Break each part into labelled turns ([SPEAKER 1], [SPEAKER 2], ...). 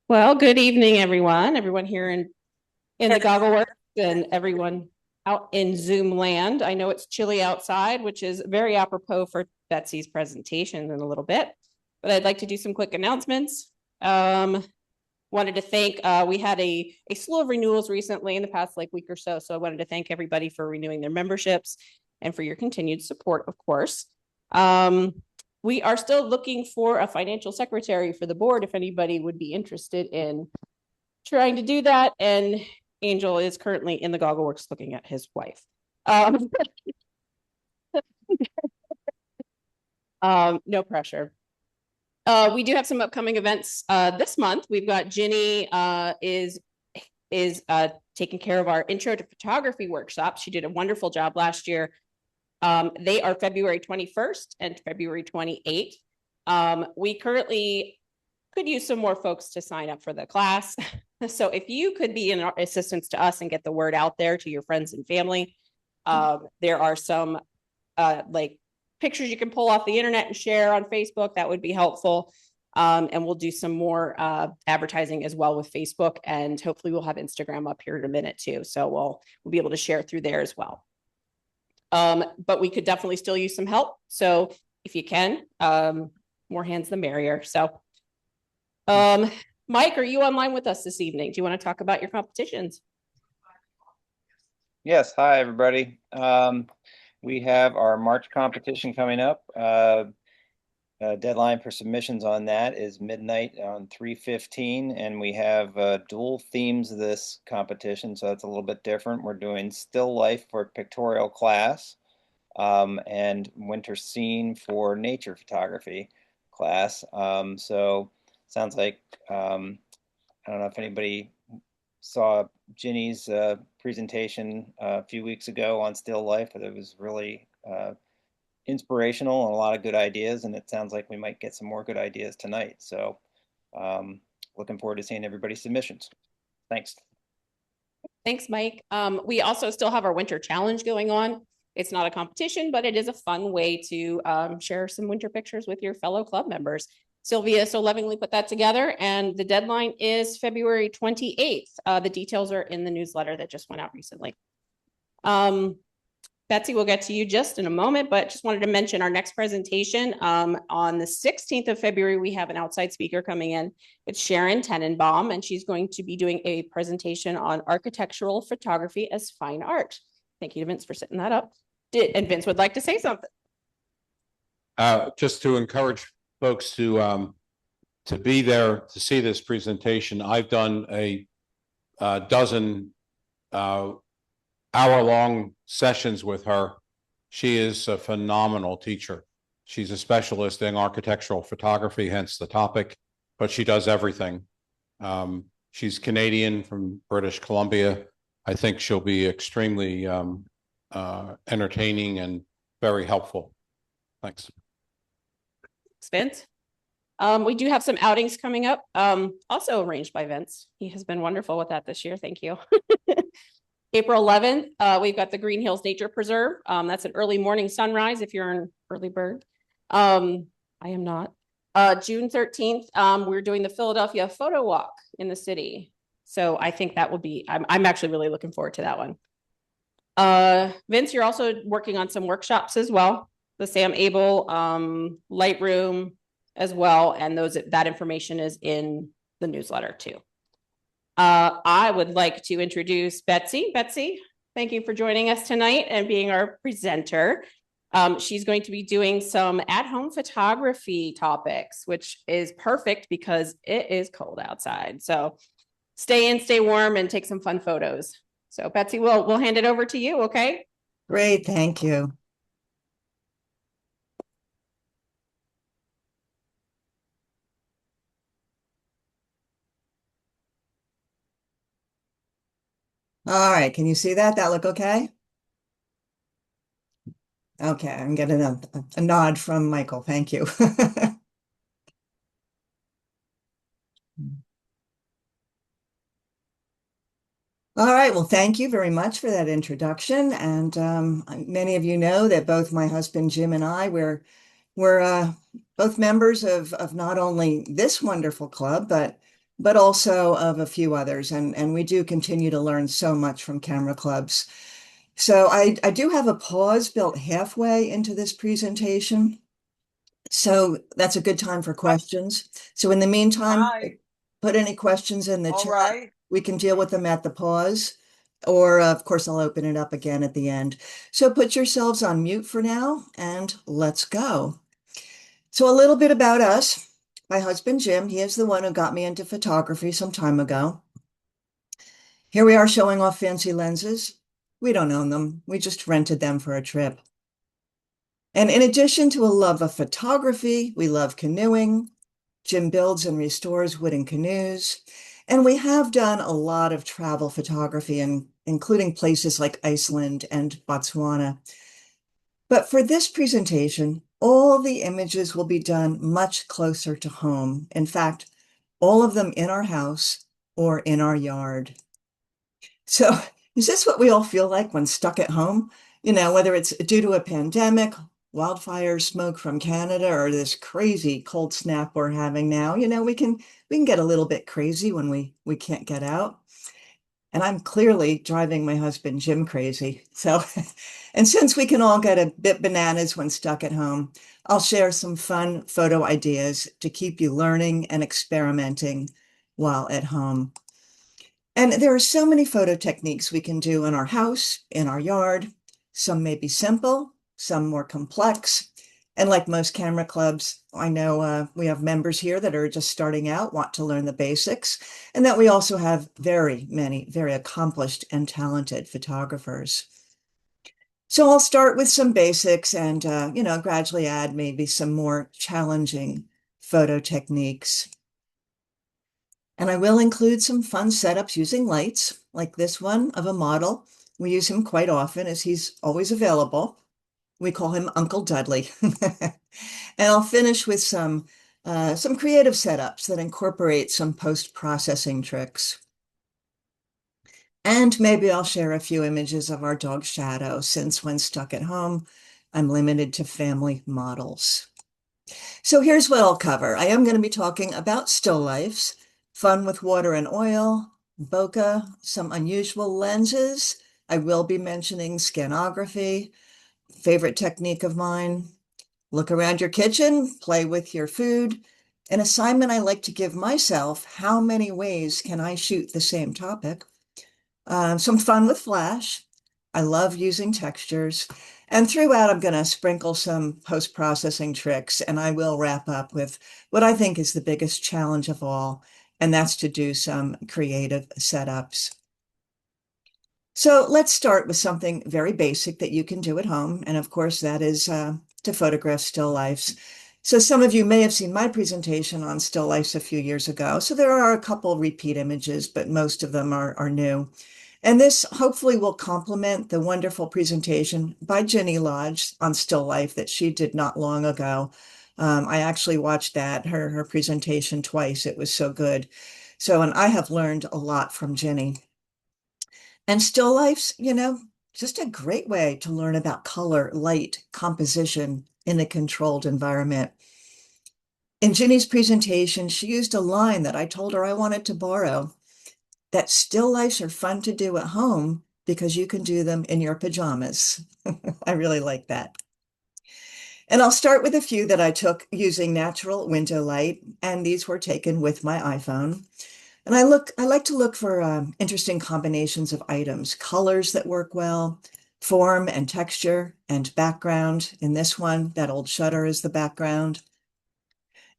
[SPEAKER 1] Well, good evening, everyone. Everyone here in the goggle works and everyone out in Zoom land. I know it's chilly outside, which is very apropos for Betsy's presentation in a little bit, but I'd like to do some quick announcements. Wanted to thank, we had a slew of renewals recently in the past week or so. So I wanted to thank everybody for renewing their memberships and for your continued support, of course. We are still looking for a financial secretary for the board if anybody would be interested in trying to do that. And Angel is currently in the goggle works looking at his wife. No pressure. We do have some upcoming events this month. We've got Ginny is taking care of our intro to photography workshop. She did a wonderful job last year. They are February 21st and February 28th. We currently could use some more folks to sign up for the class. So if you could be an assistance to us and get the word out there to your friends and family, there are some pictures you can pull off the internet and share on Facebook. That would be helpful. And we'll do some more advertising as well with Facebook, and hopefully we'll have Instagram up here in a minute too. So we'll be able to share through there as well. But we could definitely still use some help. So if you can, more hands the merrier. So, Mike, are you online with us this evening? Do you want to talk about your competitions?
[SPEAKER 2] Yes. Hi, everybody. We have our March competition coming up. Deadline for submissions on that is midnight on 3/15, and we have dual themes this competition, so that's a little bit different. We're doing still life for pictorial class, and winter scene for nature photography class. So sounds like I don't know if anybody saw Ginny's presentation a few weeks ago on still life, but it was really inspirational and a lot of good ideas, and it sounds like we might get some more good ideas tonight. So looking forward to seeing everybody's submissions. Thanks.
[SPEAKER 1] Thanks, Mike. We also still have our winter challenge going on. It's not a competition, but it is a fun way to share some winter pictures with your fellow club members. Sylvia so lovingly put that together, and the deadline is February 28th. The details are in the newsletter that just went out recently. Betsy, we'll get to you just in a moment, but just wanted to mention our next presentation. On the 16th of February, we have an outside speaker coming in. It's Sharon Tenenbaum, and she's going to be doing a presentation on architectural photography as fine art. Thank you to Vince for setting that up. And Vince would like to say something.
[SPEAKER 3] Just to encourage folks to be there to see this presentation. I've done a dozen hour-long sessions with her. She is a phenomenal teacher. She's a specialist in architectural photography, hence the topic, but she does everything. She's Canadian from British Columbia. I think she'll be extremely entertaining and very helpful. Thanks.
[SPEAKER 1] Vince. We do have some outings coming up, also arranged by Vince. He has been wonderful with that this year. Thank you. April 11th, we've got the Green Hills Nature Preserve. That's an early morning sunrise if you're an early bird. I am not. June 13th, we're doing the Philadelphia Photo Walk in the city. So I think that will be, I'm actually really looking forward to that one. Vince, you're also working on some workshops as well. The Sam Abel Lightroom as well. And that information is in the newsletter too. I would like to introduce Betsy. Betsy, thank you for joining us tonight and being our presenter. She's going to be doing some at-home photography topics, which is perfect because it is cold outside. So stay in, stay warm, and take some fun photos. So Betsy, we'll hand it over to you, okay?
[SPEAKER 4] Great, thank you. All right, can you see that? That look okay? Okay, I'm getting a nod from Michael. Thank you. All right, well, thank you very much for that introduction. And many of you know that both my husband Jim and I, we're both members of not only this wonderful club, but but also of a few others. And we do continue to learn so much from camera clubs. So I do have a pause built halfway into this presentation. So that's a good time for questions. So in the meantime,
[SPEAKER 5] Right.
[SPEAKER 4] put any questions in the
[SPEAKER 5] All
[SPEAKER 4] chat.
[SPEAKER 5] right.
[SPEAKER 4] We can deal with them at the pause, or of course, I'll open it up again at the end. So put yourselves on mute for now and let's go. So a little bit about us. My husband, Jim, he is the one who got me into photography some time ago. Here we are showing off fancy lenses. We don't own them. We just rented them for a trip. And in addition to a love of photography, we love canoeing. Jim builds and restores wooden canoes. And we have done a lot of travel photography, including places like Iceland and Botswana. But for this presentation, all the images will be done much closer to home. In fact, all of them in our house or in our yard. So is this what we all feel like when stuck at home? You know, whether it's due to a pandemic, wildfire smoke from Canada, or this crazy cold snap we're having now, you know, we can get a little bit crazy when we can't get out. And I'm clearly driving my husband Jim crazy. So, and since we can all get a bit bananas when stuck at home, I'll share some fun photo ideas to keep you learning and experimenting while at home. And there are so many photo techniques we can do in our house, in our yard. Some may be simple, some more complex. And like most camera clubs, I know we have members here that are just starting out, want to learn the basics, and that we also have very many, very accomplished and talented photographers. So I'll start with some basics and, gradually add maybe some more challenging photo techniques. And I will include some fun setups using lights, like this one of a model. We use him quite often as he's always available. We call him Uncle Dudley. And I'll finish with some creative setups that incorporate some post-processing tricks. And maybe I'll share a few images of our dog Shadow, since when stuck at home, I'm limited to family models. So here's what I'll cover. I am going to be talking about still lifes, fun with water and oil, bokeh, some unusual lenses. I will be mentioning scanography, favorite technique of mine. Look around your kitchen, play with your food. An assignment I like to give myself: how many ways can I shoot the same topic? Some fun with flash. I love using textures. And throughout, I'm going to sprinkle some post-processing tricks, and I will wrap up with what I think is the biggest challenge of all, and that's to do some creative setups. So let's start with something very basic that you can do at home. And of course, that is to photograph still lifes. So some of you may have seen my presentation on still lifes a few years ago. So there are a couple repeat images, but most of them are new. And this hopefully will complement the wonderful presentation by Jenny Lodge on still life that she did not long ago. I actually watched her presentation twice. It was so good. So, and I have learned a lot from Jenny. And still lifes, just a great way to learn about color, light, composition in a controlled environment. In Ginny's presentation, she used a line that I told her I wanted to borrow, that still lifes are fun to do at home because you can do them in your pajamas. I really like that. And I'll start with a few that I took using natural window light, and these were taken with my iPhone. And I like to look for interesting combinations of items, colors that work well, form and texture and background. In this one, that old shutter is the background.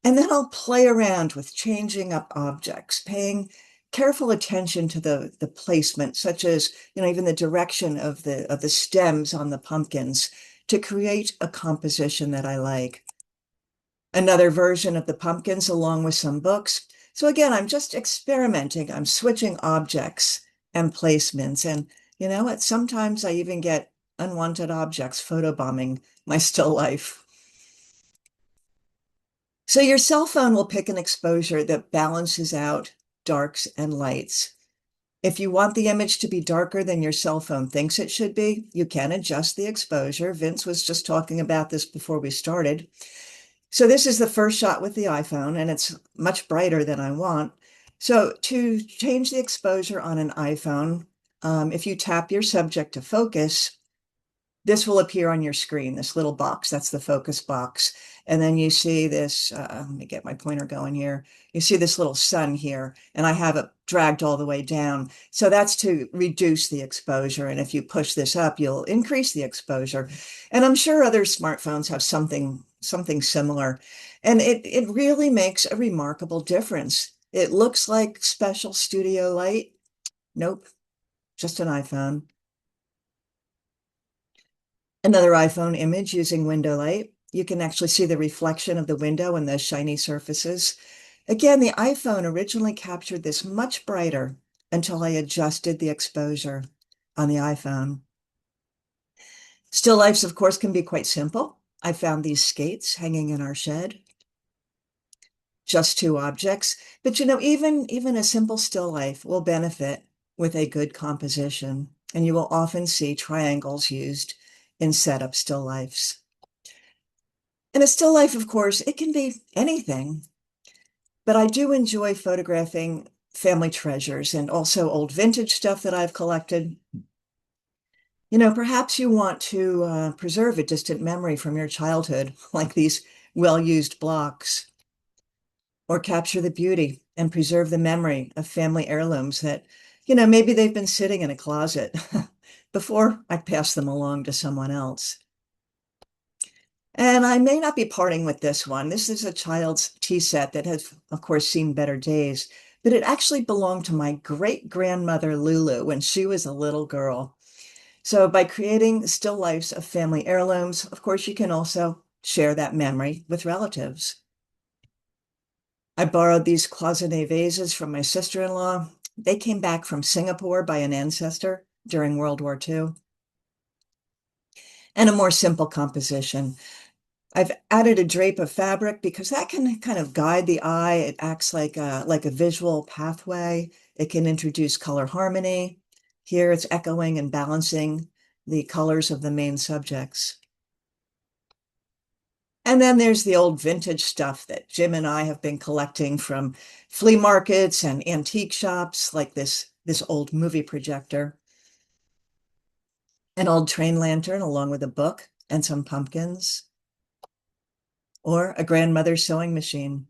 [SPEAKER 4] And then I'll play around with changing up objects, paying careful attention to the placement, such as, even the direction of the stems on the pumpkins, to create a composition that I like. Another version of the pumpkins along with some books. So again, I'm just experimenting. I'm switching objects and placements. And you know what? Sometimes I even get unwanted objects photobombing my still life. So your cell phone will pick an exposure that balances out darks and lights. If you want the image to be darker than your cell phone thinks it should be, you can adjust the exposure. Vince was just talking about this before we started. So this is the first shot with the iPhone, and it's much brighter than I want. So to change the exposure on an iPhone, if you tap your subject to focus, this will appear on your screen, this little box, that's the focus box. And then you see this, let me get my pointer going here. You see this little sun here, and I have it dragged all the way down. So that's to reduce the exposure. And if you push this up, you'll increase the exposure. And I'm sure other smartphones have something similar. And it really makes a remarkable difference. It looks like special studio light. Nope, just an iPhone. Another iPhone image using window light. You can actually see the reflection of the window and those shiny surfaces. Again, the iPhone originally captured this much brighter until I adjusted the exposure on the iPhone. Still lifes, of course, can be quite simple. I found these skates hanging in our shed. Just two objects, but even a simple still life will benefit with a good composition, and you will often see triangles used in setup still lifes. In a still life, of course, it can be anything, but I do enjoy photographing family treasures and also old vintage stuff that I've collected. Perhaps you want to preserve a distant memory from your childhood, like these well-used blocks, or capture the beauty and preserve the memory of family heirlooms that, maybe they've been sitting in a closet before I pass them along to someone else. And I may not be parting with this one. This is a child's tea set that has, of course, seen better days, but it actually belonged to my great-grandmother Lulu when she was a little girl. So by creating still lifes of family heirlooms, of course, you can also share that memory with relatives. I borrowed these cloisonné vases from my sister-in-law. They came back from Singapore by an ancestor during World War II. And a more simple composition. I've added a drape of fabric because that can kind of guide the eye. It acts like a visual pathway. It can introduce color harmony. Here it's echoing and balancing the colors of the main subjects. And then there's the old vintage stuff that Jim and I have been collecting from flea markets and antique shops, like this old movie projector, an old train lantern along with a book and some pumpkins, or a grandmother's sewing machine.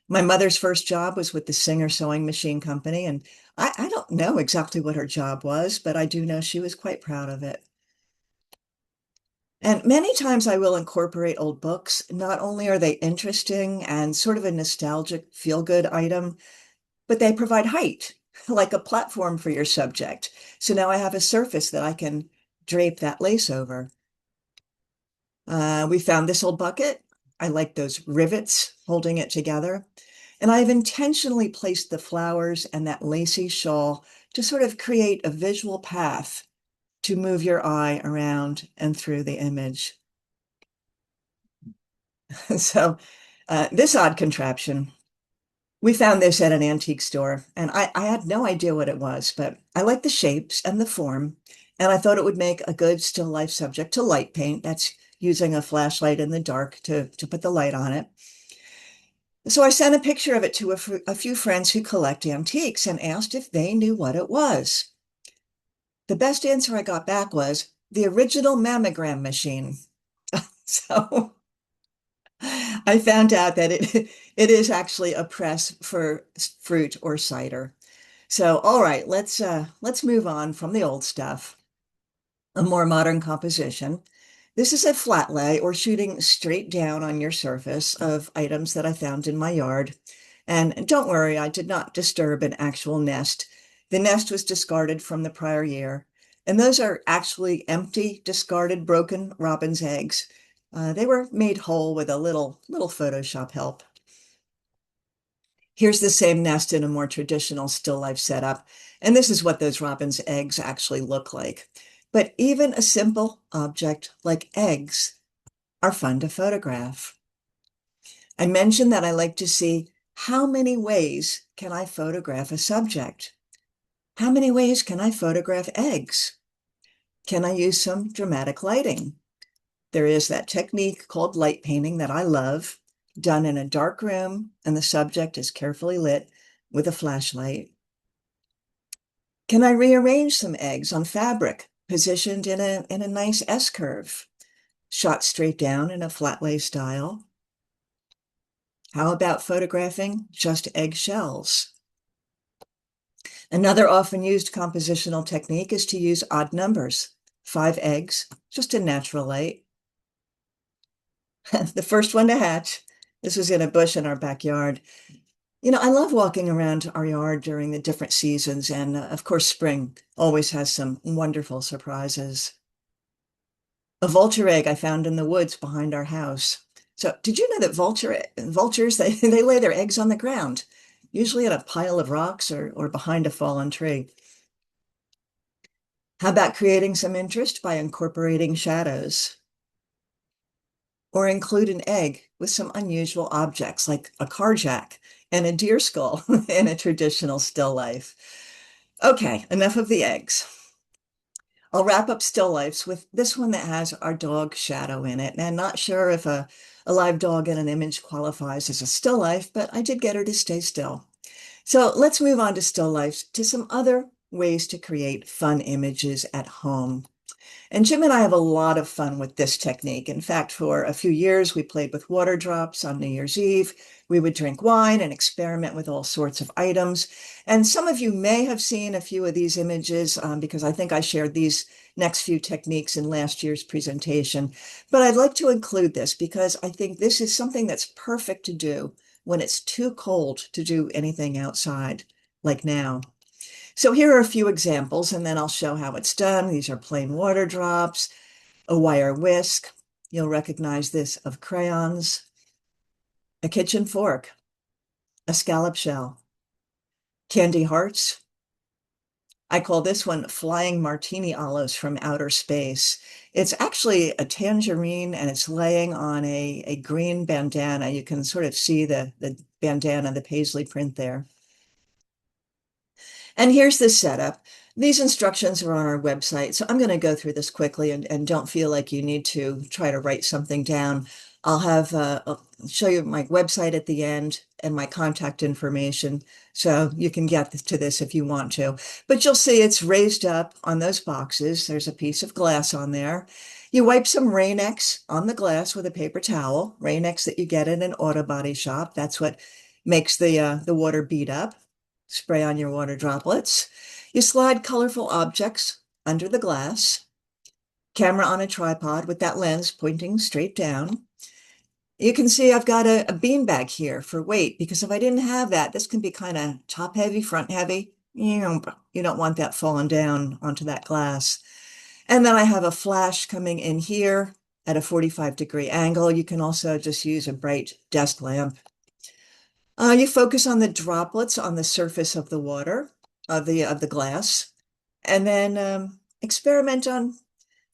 [SPEAKER 4] My mother's first job was with the Singer Sewing Machine Company, and I don't know exactly what her job was, but I do know she was quite proud of it. And many times I will incorporate old books. Not only are they interesting and sort of a nostalgic feel-good item, but they provide height, like a platform for your subject. So now I have a surface that I can drape that lace over. We found this old bucket. I like those rivets holding it together. And I've intentionally placed the flowers and that lacy shawl to sort of create a visual path to move your eye around and through the image. So this odd contraption, we found this at an antique store, and I had no idea what it was, but I like the shapes and the form, and I thought it would make a good still life subject to light paint. That's using a flashlight in the dark to put the light on it. So I sent a picture of it to a few friends who collect antiques and asked if they knew what it was. The best answer I got back was the original mammogram machine. So I found out that it is actually a press for fruit or cider. So, all right, let's move on from the old stuff. A more modern composition. This is a flat lay or shooting straight down on your surface of items that I found in my yard. And don't worry, I did not disturb an actual nest. The nest was discarded from the prior year. And those are actually empty, discarded, broken robin's eggs. They were made whole with a little Photoshop help. Here's the same nest in a more traditional still life setup. And this is what those robin's eggs actually look like. But even a simple object like eggs are fun to photograph. I mentioned that I like to see how many ways can I photograph a subject? How many ways can I photograph eggs? Can I use some dramatic lighting? There is that technique called light painting that I love, done in a dark room and the subject is carefully lit. with a flashlight? Can I rearrange some eggs on fabric positioned in a nice S-curve, shot straight down in a flat lay style? How about photographing just eggshells? Another often used compositional technique is to use odd numbers. 5 eggs, just in natural light. The first one to hatch. This was in a bush in our backyard. You know, I love walking around our yard during the different seasons, and of course, spring always has some wonderful surprises. A vulture egg I found in the woods behind our house. So, did you know that vultures they lay their eggs on the ground, usually in a pile of rocks or behind a fallen tree? How about creating some interest by incorporating shadows? Or include an egg with some unusual objects like a car jack and a deer skull in a traditional still life. Okay, enough of the eggs. I'll wrap up still lifes with this one that has our dog Shadow in it. And I'm not sure if a live dog in an image qualifies as a still life, but I did get her to stay still. So let's move on to still lifes, to some other ways to create fun images at home. And Jim and I have a lot of fun with this technique. In fact, for a few years, we played with water drops on New Year's Eve. We would drink wine and experiment with all sorts of items. And some of you may have seen a few of these images because I think I shared these next few techniques in last year's presentation. But I'd like to include this because I think this is something that's perfect to do when it's too cold to do anything outside, like now. So here are a few examples, and then I'll show how it's done. These are plain water drops, a wire whisk. You'll recognize this of crayons, a kitchen fork, a scallop shell, candy hearts. I call this one flying martini olives from outer space. It's actually a tangerine and it's laying on a green bandana. You can sort of see the bandana, the paisley print there. And here's the setup. These instructions are on our website, so I'm going to go through this quickly and don't feel like you need to try to write something down. I'll show you my website at the end and my contact information, so you can get to this if you want to. But you'll see it's raised up on those boxes. There's a piece of glass on there. You wipe some Rain-X on the glass with a paper towel, Rain-X that you get in an auto body shop. That's what makes the water bead up. Spray on your water droplets. You slide colorful objects under the glass. Camera on a tripod with that lens pointing straight down. You can see I've got a bean bag here for weight because if I didn't have that, this can be kind of top heavy, front heavy. You don't want that falling down onto that glass. And then I have a flash coming in here at a 45-degree angle. You can also just use a bright desk lamp. You focus on the droplets on the surface of the water, of the glass, and then experiment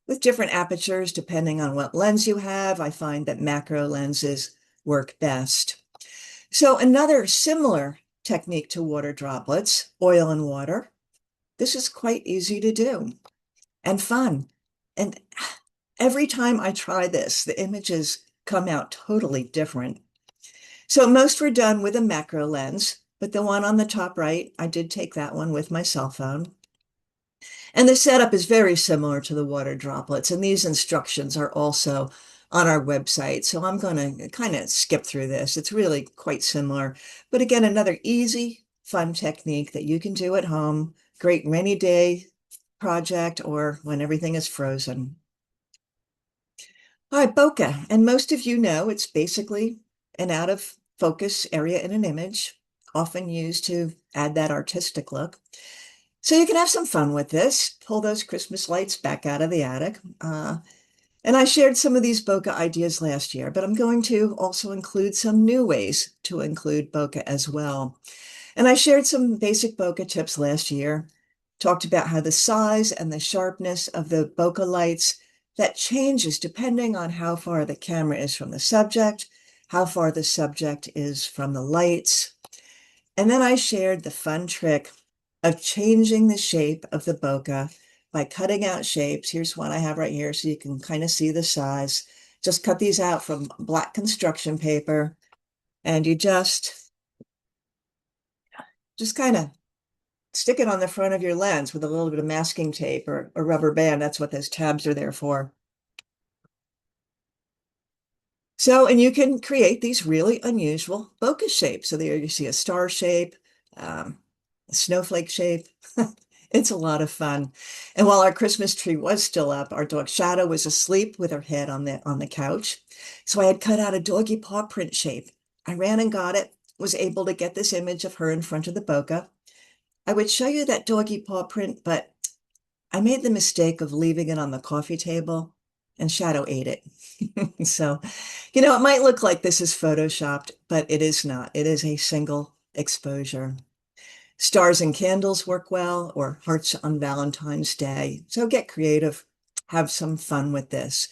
[SPEAKER 4] with different apertures depending on what lens you have. I find that macro lenses work best. So another similar technique to water droplets, oil and water. This is quite easy to do and fun. And every time I try this, the images come out totally different. So most were done with a macro lens, but the one on the top right, I did take that one with my cell phone. And the setup is very similar to the water droplets, and these instructions are also on our website. So I'm going to kind of skip through this. It's really quite similar. But again, another easy, fun technique that you can do at home. Great rainy day project or when everything is frozen. All right, bokeh. And most of you know it's basically an out of focus area in an image, often used to add that artistic look. So you can have some fun with this, pull those Christmas lights back out of the attic. And I shared some of these bokeh ideas last year, but I'm going to also include some new ways to include bokeh as well. And I shared some basic bokeh tips last year, talked about how the size and the sharpness of the bokeh lights, that changes depending on how far the camera is from the subject, how far the subject is from the lights. And then I shared the fun trick of changing the shape of the bokeh by cutting out shapes. Here's one I have right here so you can kind of see the size. Just cut these out from black construction paper and you just just kind of stick it on the front of your lens with a little bit of masking tape or a rubber band. That's what those tabs are there for. So, and you can create these really unusual bokeh shapes. So there you see a star shape, a snowflake shape. It's a lot of fun. And while our Christmas tree was still up, our dog Shadow was asleep with her head on the couch. So I had cut out a doggy paw print shape. I ran and got it, was able to get this image of her in front of the bokeh. I would show you that doggy paw print, but I made the mistake of leaving it on the coffee table and Shadow ate it. So, it might look like this is photoshopped, but it is not. It is a single exposure. Stars and candles work well, or hearts on Valentine's Day. So get creative, have some fun with this.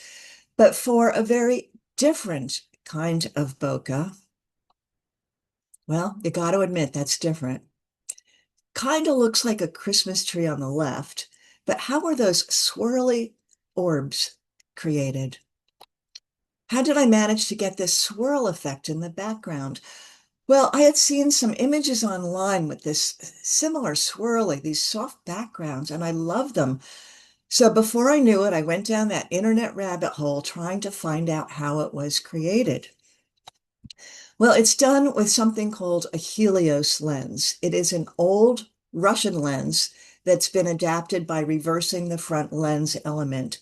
[SPEAKER 4] But for a very different kind of bokeh, well, you got to admit that's different. Kind of looks like a Christmas tree on the left, but how are those swirly orbs created? How did I manage to get this swirl effect in the background? Well, I had seen some images online with this similar swirly, these soft backgrounds, and I love them. So before I knew it, I went down that internet rabbit hole trying to find out how it was created. Well, it's done with something called a Helios lens. It is an old Russian lens that's been adapted by reversing the front lens element.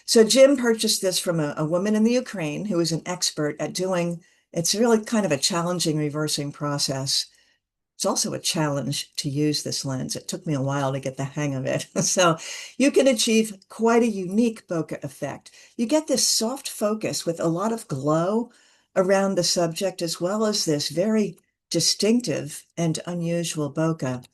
[SPEAKER 4] So Jim purchased this from a woman in the Ukraine who is an expert at doing, it's really kind of a challenging reversing process. It's also a challenge to use this lens. It took me a while to get the hang of it. So you can achieve quite a unique bokeh effect. You get this soft focus with a lot of glow around the subject, as well as this very distinctive and unusual bokeh.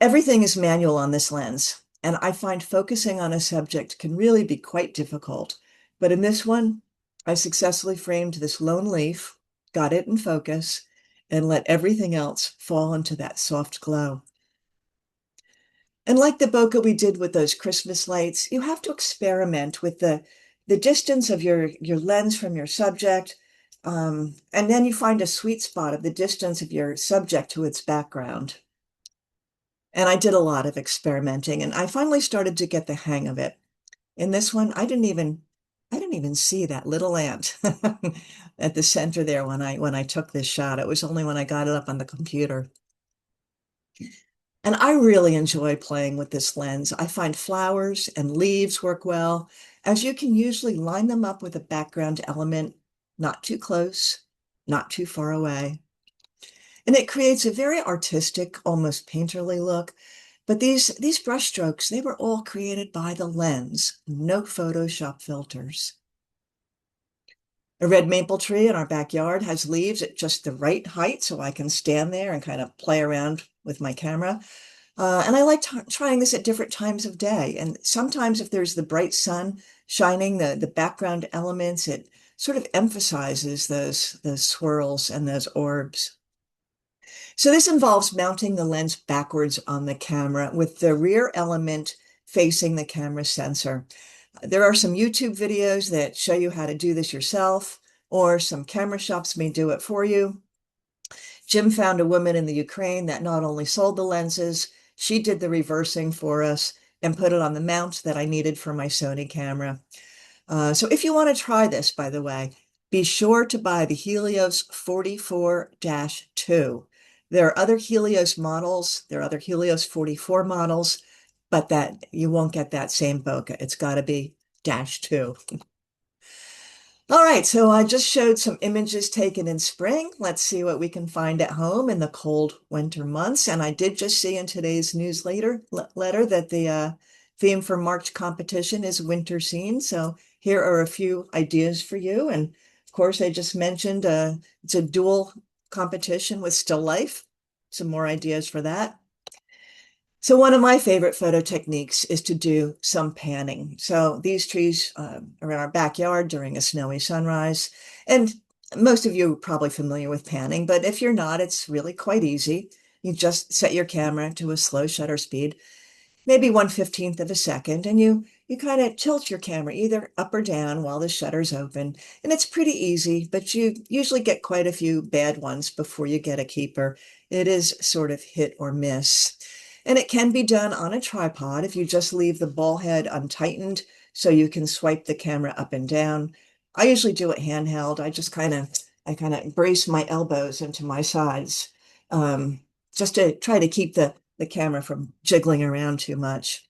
[SPEAKER 4] Everything is manual on this lens, and I find focusing on a subject can really be quite difficult. But in this one, I successfully framed this lone leaf, got it in focus, and let everything else fall into that soft glow. And like the bokeh we did with those Christmas lights, you have to experiment with the distance of your lens from your subject, and then you find a sweet spot of the distance of your subject to its background. And I did a lot of experimenting, and I finally started to get the hang of it. In this one, I didn't even see that little ant at the center there when I took this shot. It was only when I got it up on the computer. And I really enjoy playing with this lens. I find flowers and leaves work well, as you can usually line them up with a background element, not too close, not too far away. And it creates a very artistic, almost painterly look. But these brush strokes, they were all created by the lens, no Photoshop filters. A red maple tree in our backyard has leaves at just the right height so I can stand there and kind of play around with my camera. And I like trying this at different times of day. And sometimes if there's the bright sun shining the background elements, it sort of emphasizes those swirls and those orbs. So this involves mounting the lens backwards on the camera with the rear element facing the camera sensor. There are some YouTube videos that show you how to do this yourself, or some camera shops may do it for you. Jim found a woman in the Ukraine that not only sold the lenses, she did the reversing for us and put it on the mount that I needed for my Sony camera. So if you want to try this, by the way, be sure to buy the Helios 44-2. There are other Helios models, there are other Helios 44 models, but that you won't get that same bokeh. It's got to be -2. All right, so I just showed some images taken in spring. Let's see what we can find at home in the cold winter months. And I did just see in today's newsletter that the theme for March competition is winter scene. So here are a few ideas for you. And of course, I just mentioned it's a dual competition with still life. Some more ideas for that. So one of my favorite photo techniques is to do some panning. So these trees are in our backyard during a snowy sunrise. And most of you are probably familiar with panning, but if you're not, it's really quite easy. You just set your camera to a slow shutter speed, maybe 1/15 of a second, and you you kind of tilt your camera either up or down while the shutter's open. And it's pretty easy, but you usually get quite a few bad ones before you get a keeper. It is sort of hit or miss. And it can be done on a tripod if you just leave the ball head untightened so you can swipe the camera up and down. I usually do it handheld. I kind of brace my elbows into my sides, just to try to keep the camera from jiggling around too much.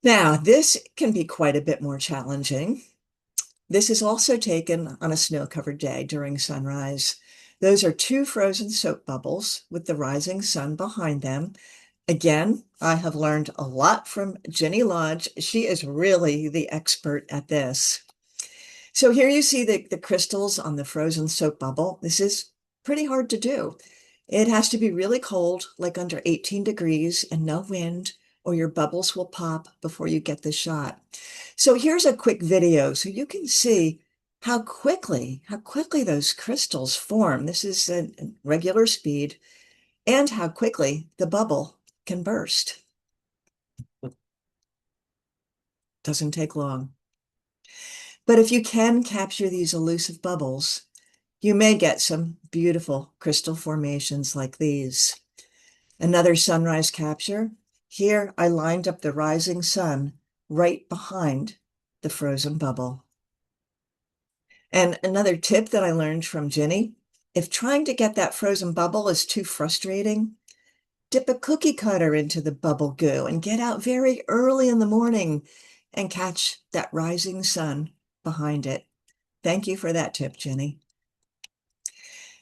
[SPEAKER 4] Now, this can be quite a bit more challenging. This is also taken on a snow-covered day during sunrise. Those are two frozen soap bubbles with the rising sun behind them. Again, I have learned a lot from Jenny Lodge. She is really the expert at this. So here you see the crystals on the frozen soap bubble. This is pretty hard to do. It has to be really cold, like under 18 degrees and no wind, or your bubbles will pop before you get the shot. So here's a quick video so you can see how quickly those crystals form. This is a regular speed, and how quickly the bubble can burst. Doesn't take long. But if you can capture these elusive bubbles, you may get some beautiful crystal formations like these. Another sunrise capture. Here I lined up the rising sun right behind the frozen bubble. And another tip that I learned from Jenny, if trying to get that frozen bubble is too frustrating, dip a cookie cutter into the bubble goo and get out very early in the morning and catch that rising sun behind it. Thank you for that tip, Jenny.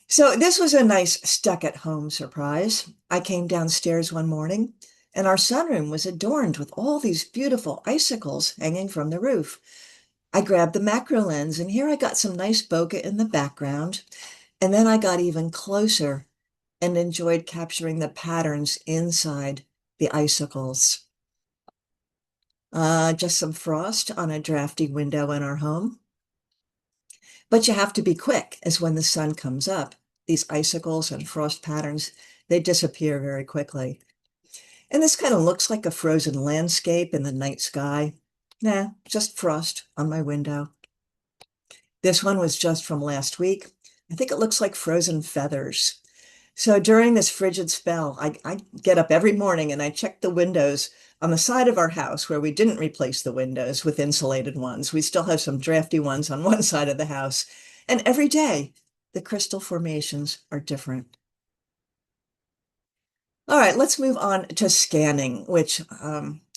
[SPEAKER 4] So this was a nice stuck-at-home surprise. I came downstairs one morning and our sunroom was adorned with all these beautiful icicles hanging from the roof. I grabbed the macro lens and here I got some nice bokeh in the background. And then I got even closer and enjoyed capturing the patterns inside the icicles. Just some frost on a drafty window in our home. But you have to be quick, as when the sun comes up, these icicles and frost patterns, they disappear very quickly. And this kind of looks like a frozen landscape in the night sky. Nah, just frost on my window. This one was just from last week. I think it looks like frozen feathers. So during this frigid spell, I get up every morning and I check the windows on the side of our house where we didn't replace the windows with insulated ones. We still have some drafty ones on one side of the house. And every day, the crystal formations are different. All right, let's move on to scanning, which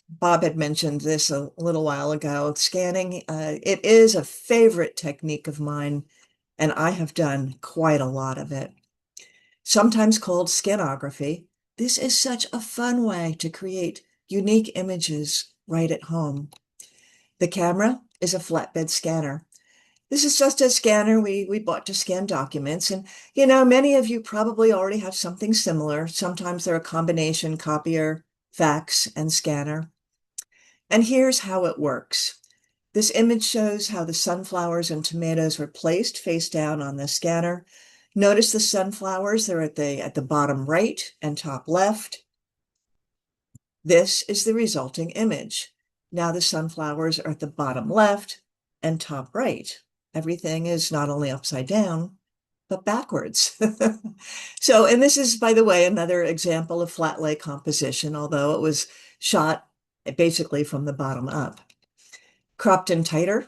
[SPEAKER 4] Bob had mentioned this a little while ago. Scanning, it is a favorite technique of mine, and I have done quite a lot of it. Sometimes called scanography, this is such a fun way to create unique images right at home. The camera is a flatbed scanner. This is just a scanner we bought to scan documents. And, you know, many of you probably already have something similar. Sometimes they're a combination copier, fax, and scanner. And here's how it works. This image shows how the sunflowers and tomatoes were placed face down on the scanner. Notice the sunflowers, they're at the bottom right and top left. This is the resulting image. Now the sunflowers are at the bottom left and top right. Everything is not only upside down, but backwards. So, and this is, by the way, another example of flat lay composition, although it was shot basically from the bottom up. Cropped and tighter,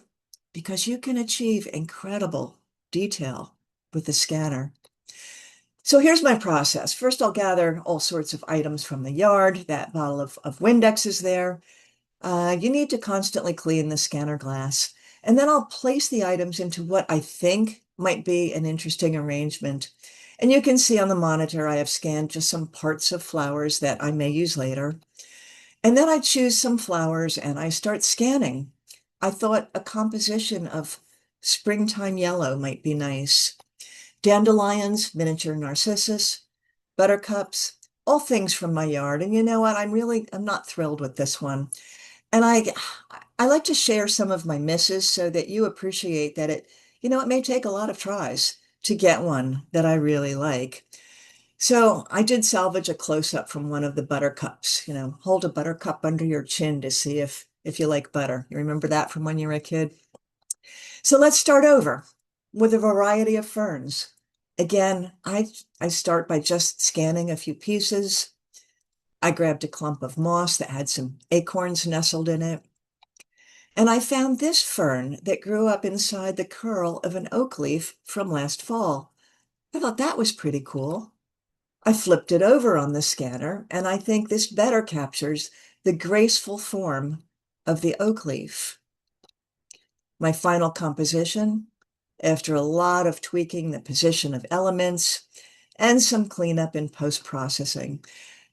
[SPEAKER 4] because you can achieve incredible detail with the scanner. So here's my process. First, I'll gather all sorts of items from the yard. That bottle of Windex is there. You need to constantly clean the scanner glass. And then I'll place the items into what I think might be an interesting arrangement. And you can see on the monitor, I have scanned just some parts of flowers that I may use later. And then I choose some flowers and I start scanning. I thought a composition of springtime yellow might be nice. Dandelions, miniature narcissus, buttercups, all things from my yard. And you know what? I'm not thrilled with this one. And I like to share some of my misses so that you appreciate that it may take a lot of tries to get one that I really like. So I did salvage a close-up from one of the buttercups. Hold a buttercup under your chin to see if if you like butter. You remember that from when you were a kid? So let's start over with a variety of ferns. Again, I start by just scanning a few pieces. I grabbed a clump of moss that had some acorns nestled in it. And I found this fern that grew up inside the curl of an oak leaf from last fall. I thought that was pretty cool. I flipped it over on the scanner, and I think this better captures the graceful form of the oak leaf. My final composition, after a lot of tweaking the position of elements and some cleanup in post-processing.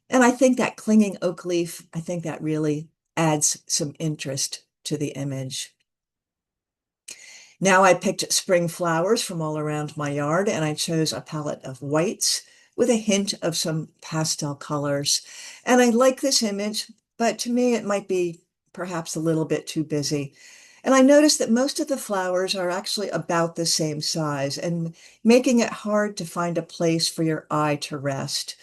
[SPEAKER 4] And I think that clinging oak leaf, I think that really adds some interest to the image. Now I picked spring flowers from all around my yard, and I chose a palette of whites with a hint of some pastel colors. And I like this image, but to me it might be perhaps a little bit too busy. And I noticed that most of the flowers are actually about the same size and making it hard to find a place for your eye to rest.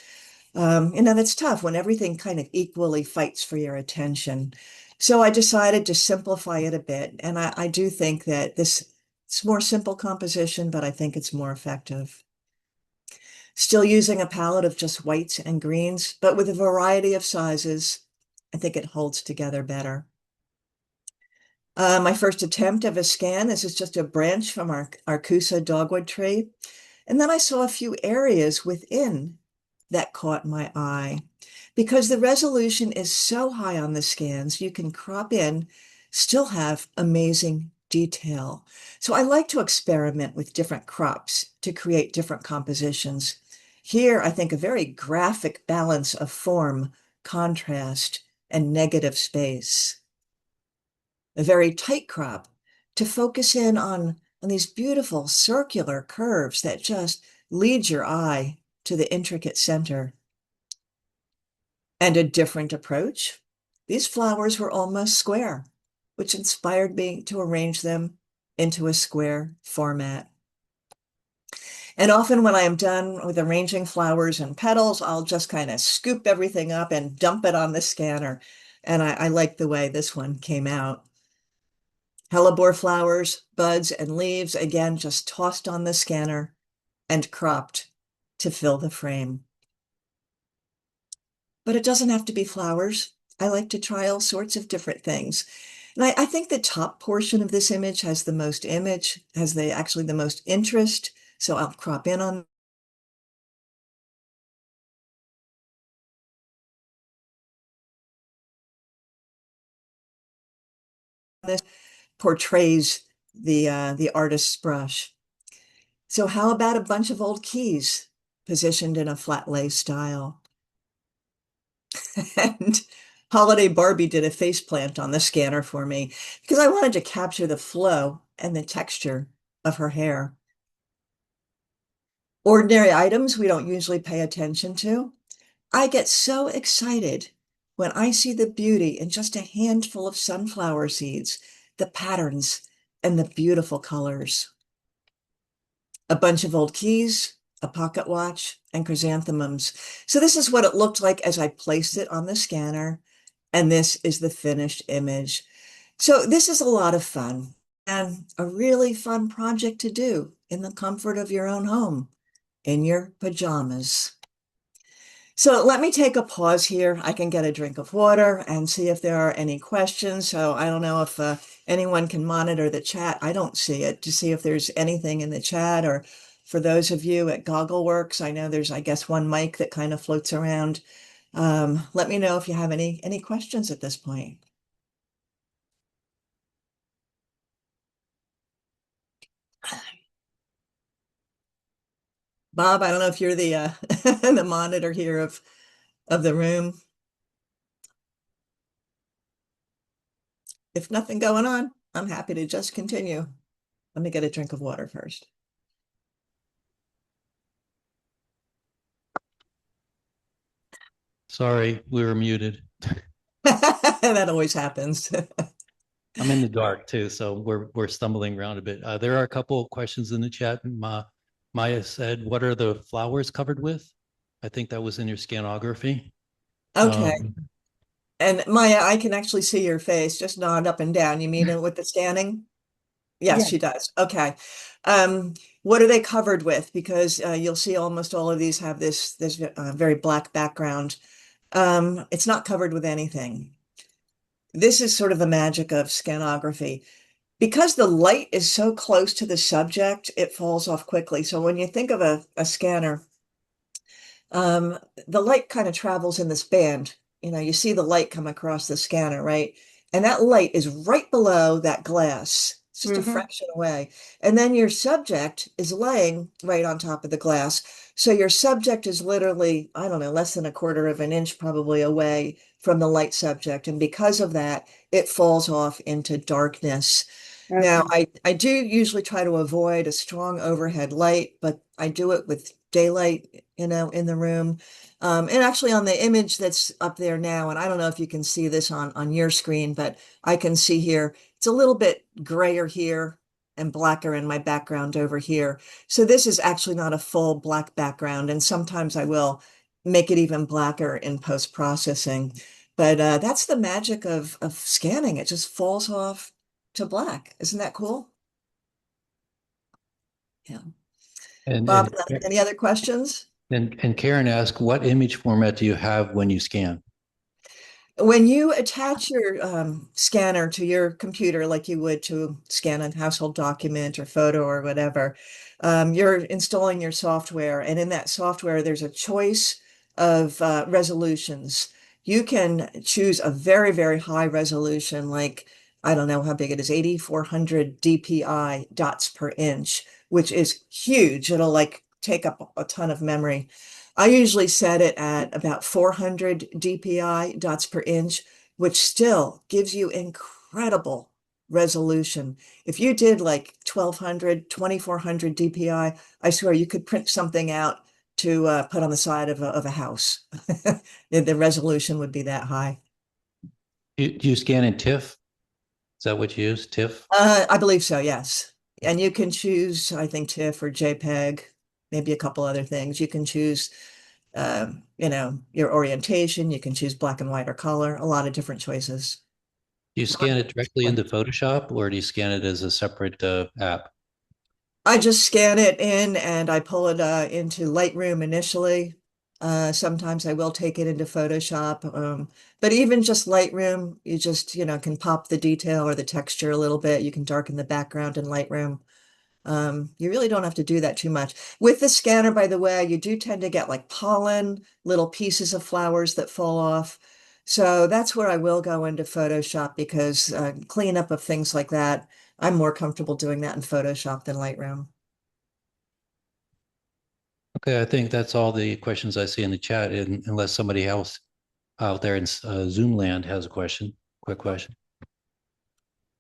[SPEAKER 4] That's tough when everything kind of equally fights for your attention. So I decided to simplify it a bit. And I do think that it's more simple composition, but I think it's more effective. Still using a palette of just whites and greens, but with a variety of sizes, I think it holds together better. My first attempt of a scan, this is just a branch from our Arcusa dogwood tree. And then I saw a few areas within that caught my eye. Because the resolution is so high on the scans, you can crop in, still have amazing detail. So I like to experiment with different crops to create different compositions. Here, I think a very graphic balance of form, contrast, and negative space. A very tight crop to focus in on these beautiful circular curves that just lead your eye to the intricate center. And a different approach. These flowers were almost square, which inspired me to arrange them into a square format. And often when I am done with arranging flowers and petals, I'll just kind of scoop everything up and dump it on the scanner. And I like the way this one came out. Hellebore flowers, buds, and leaves, again, just tossed on the scanner and cropped to fill the frame. But it doesn't have to be flowers. I like to try all sorts of different things. And I think the top portion of this image has the most actually the most interest. So I'll crop in on this, portrays the artist's brush. So how about a bunch of old keys positioned in a flat lay style? And Holiday Barbie did a faceplant on the scanner for me because I wanted to capture the flow and the texture of her hair. Ordinary items we don't usually pay attention to. I get so excited when I see the beauty in just a handful of sunflower seeds, the patterns, and the beautiful colors. A bunch of old keys, a pocket watch, and chrysanthemums. So this is what it looked like as I placed it on the scanner, and this is the finished image. So this is a lot of fun and a really fun project to do in the comfort of your own home, in your pajamas. So let me take a pause here. I can get a drink of water and see if there are any questions. So I don't know if anyone can monitor the chat. I don't see it to see if there's anything in the chat, or for those of you at Goggleworks, I know there's, I guess, one mic that kind of floats around. Let me know if you have any questions at this point. Bob, I don't know if you're the the monitor here of the room. If nothing going on, I'm happy to just continue. Let me get a drink of water first.
[SPEAKER 5] Sorry, we were muted.
[SPEAKER 4] That always happens.
[SPEAKER 5] I'm in the dark too, so we're stumbling around a bit. There are a couple of questions in the chat. Maya said, "What are the flowers covered with?" I think that was in your scanography.
[SPEAKER 4] Okay. And Maya, I can actually see your face, just nod up and down. You mean it with the scanning? Yes,
[SPEAKER 6] Yeah.
[SPEAKER 4] she does. Okay. What are they covered with? Because you'll see almost all of these have this very black background. It's not covered with anything. This is sort of the magic of scanography. Because the light is so close to the subject, it falls off quickly. So when you think of a scanner, um, the light kind of travels in this band. You know, you see the light come across the scanner, right? And that light is right below that glass. It's just a
[SPEAKER 6] Mhm.
[SPEAKER 4] fraction away. And then your subject is laying right on top of the glass. So your subject is literally, I don't know, less than a quarter of an inch probably away from the light subject. And because of that, it falls off into darkness. Now,
[SPEAKER 6] Okay.
[SPEAKER 4] I do usually try to avoid a strong overhead light, but I do it with daylight, in the room. And actually on the image that's up there now, and I don't know if you can see this on your screen, but I can see here, it's a little bit grayer here and blacker in my background over here. So this is actually not a full black background, and sometimes I will make it even blacker in post-processing. But that's the magic of scanning. It just falls off to black. Isn't that cool? Yeah.
[SPEAKER 5] And
[SPEAKER 4] Bob,
[SPEAKER 5] and
[SPEAKER 4] any other questions?
[SPEAKER 5] and Karen asked, what image format do you have when you scan?
[SPEAKER 4] When you attach your scanner to your computer, like you would to scan a household document or photo or whatever, you're installing your software. And in that software, there's a choice of resolutions. You can choose a very, very high resolution, like, I don't know how big it is, 8,400 DPI dots per inch, which is huge. It'll like take up a ton of memory. I usually set it at about 400 DPI dots per inch, which still gives you incredible resolution. If you did like 1,200, 2,400 DPI, I swear you could print something out to put on the side of a house. The resolution would be that high.
[SPEAKER 5] Do you scan in TIFF? Is that what you use? TIFF?
[SPEAKER 4] I believe so, yes. And you can choose, I think, TIFF or JPEG, maybe a couple other things. You can choose, your orientation. You can choose black and white or color, a lot of different choices.
[SPEAKER 5] Do you scan it directly into Photoshop or do you scan it as a separate app?
[SPEAKER 4] I just scan it in and I pull it into Lightroom initially. Sometimes I will take it into Photoshop. But even just Lightroom, you just, can pop the detail or the texture a little bit. You can darken the background in Lightroom. You really don't have to do that too much. With the scanner, by the way, you do tend to get like pollen, little pieces of flowers that fall off. So that's where I will go into Photoshop because cleanup of things like that, I'm more comfortable doing that in Photoshop than Lightroom.
[SPEAKER 5] Okay, I think that's all the questions I see in the chat, unless somebody else out there in Zoom land has a question, quick question.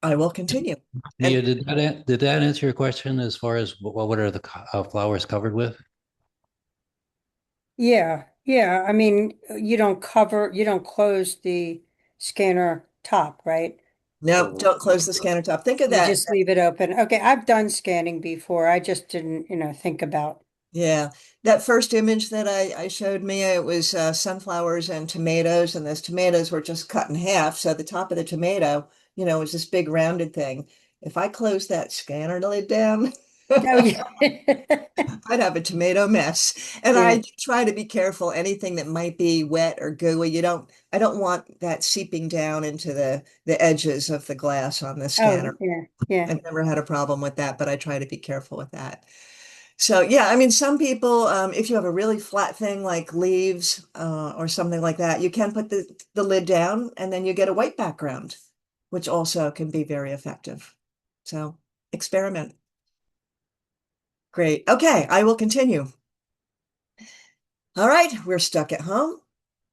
[SPEAKER 4] I will continue.
[SPEAKER 5] Mia, did that answer your question as far as what are the flowers covered with?
[SPEAKER 6] Yeah. Yeah. I mean, you don't close the scanner top, right?
[SPEAKER 4] No, don't close the scanner top. Think of
[SPEAKER 6] You
[SPEAKER 4] that.
[SPEAKER 6] just leave it open. Okay. I've done scanning before. I just didn't, think about.
[SPEAKER 4] Yeah, that first image that I showed Mia, it was sunflowers and tomatoes, and those tomatoes were just cut in half. So the top of the tomato, was this big rounded thing. If I close that scanner lid down,
[SPEAKER 6] Oh, yeah.
[SPEAKER 4] I'd have a tomato mess. And
[SPEAKER 6] Yeah.
[SPEAKER 4] I try to be careful. Anything that might be wet or gooey, I don't want that seeping down into the edges of the glass on the
[SPEAKER 6] Oh,
[SPEAKER 4] scanner.
[SPEAKER 6] yeah. Yeah.
[SPEAKER 4] I've never had a problem with that, but I try to be careful with that. So yeah, I mean, some people, if you have a really flat thing like leaves or something like that, you can put the lid down and then you get a white background, which also can be very effective. So experiment. Great. Okay, I will continue. All right, we're stuck at home.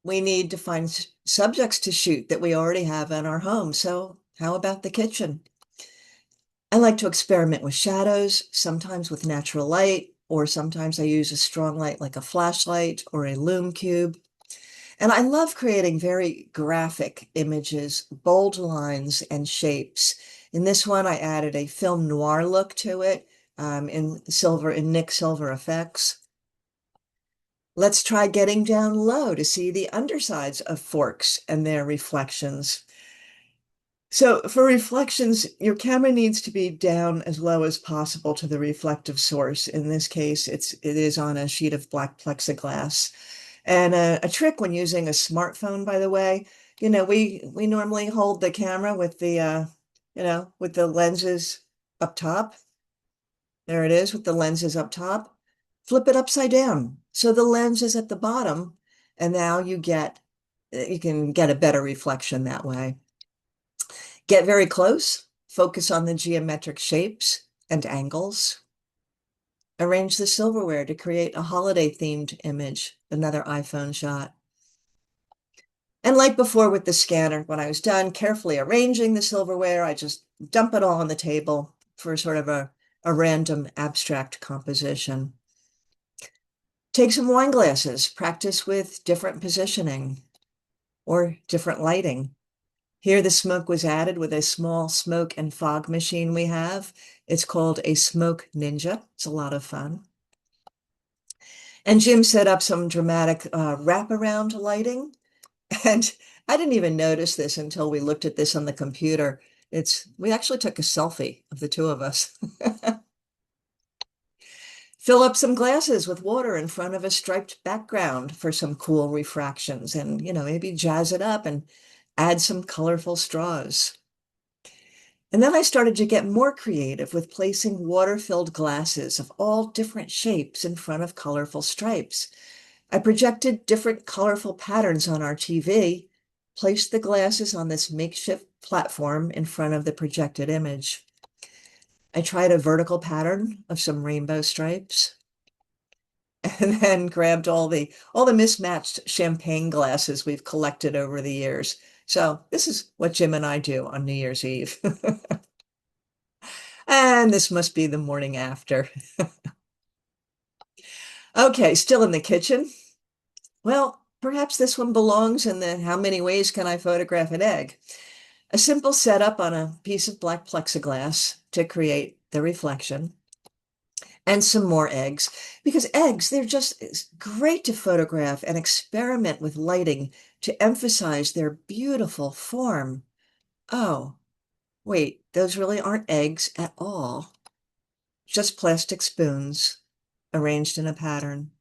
[SPEAKER 4] We need to find subjects to shoot that we already have in our home. So how about the kitchen? I like to experiment with shadows, sometimes with natural light, or sometimes I use a strong light like a flashlight or a lume cube. And I love creating very graphic images, bold lines and shapes. In this one, I added a film noir look to it in Nick Silver effects. Let's try getting down low to see the undersides of forks and their reflections. So for reflections, your camera needs to be down as low as possible to the reflective source. In this case, it is on a sheet of black plexiglass. And a trick when using a smartphone, by the way, we normally hold the camera with with the lenses up top. There it is with the lenses up top. Flip it upside down. So the lens is at the bottom, and now you can get a better reflection that way. Get very close, focus on the geometric shapes and angles. Arrange the silverware to create a holiday themed image, another iPhone shot. And like before with the scanner, when I was done carefully arranging the silverware, I just dump it all on the table for sort of a random abstract composition. Take some wine glasses, practice with different positioning or different lighting. Here, the smoke was added with a small smoke and fog machine we have. It's called a Smoke Ninja. It's a lot of fun. And Jim set up some dramatic wraparound lighting. And I didn't even notice this until we looked at this on the computer. We actually took a selfie of the two of us. Fill up some glasses with water in front of a striped background for some cool refractions and, maybe jazz it up and add some colorful straws. And then I started to get more creative with placing water-filled glasses of all different shapes in front of colorful stripes. I projected different colorful patterns on our TV, placed the glasses on this makeshift platform in front of the projected image. I tried a vertical pattern of some rainbow stripes, and then grabbed all the mismatched champagne glasses we've collected over the years. So this is what Jim and I do on New Year's Eve. And this must be the morning after. Okay, still in the kitchen. Well, perhaps this one belongs in the how many ways can I photograph an egg? A simple setup on a piece of black plexiglass to create the reflection. And some more eggs, because eggs, it's great to photograph and experiment with lighting to emphasize their beautiful form. Oh, wait, those really aren't eggs at all. Just plastic spoons arranged in a pattern.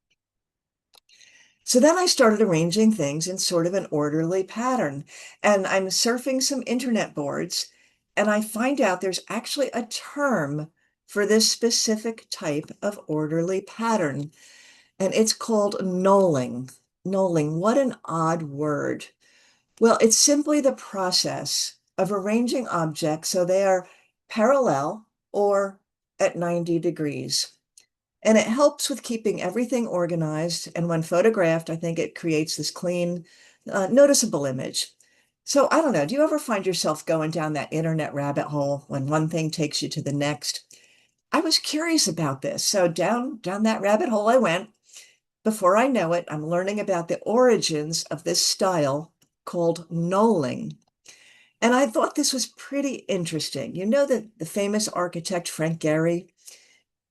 [SPEAKER 4] So then I started arranging things in sort of an orderly pattern, and I'm surfing some internet boards, and I find out there's actually a term for this specific type of orderly pattern, and it's called knolling. Knolling, what an odd word. Well, it's simply the process of arranging objects so they are parallel or at 90 degrees. And it helps with keeping everything organized. And when photographed, I think it creates this clean, noticeable image. So I don't know, do you ever find yourself going down that internet rabbit hole when one thing takes you to the next? I was curious about this. So down that rabbit hole I went. Before I know it, I'm learning about the origins of this style called knolling. And I thought this was pretty interesting. You know that the famous architect Frank Gehry,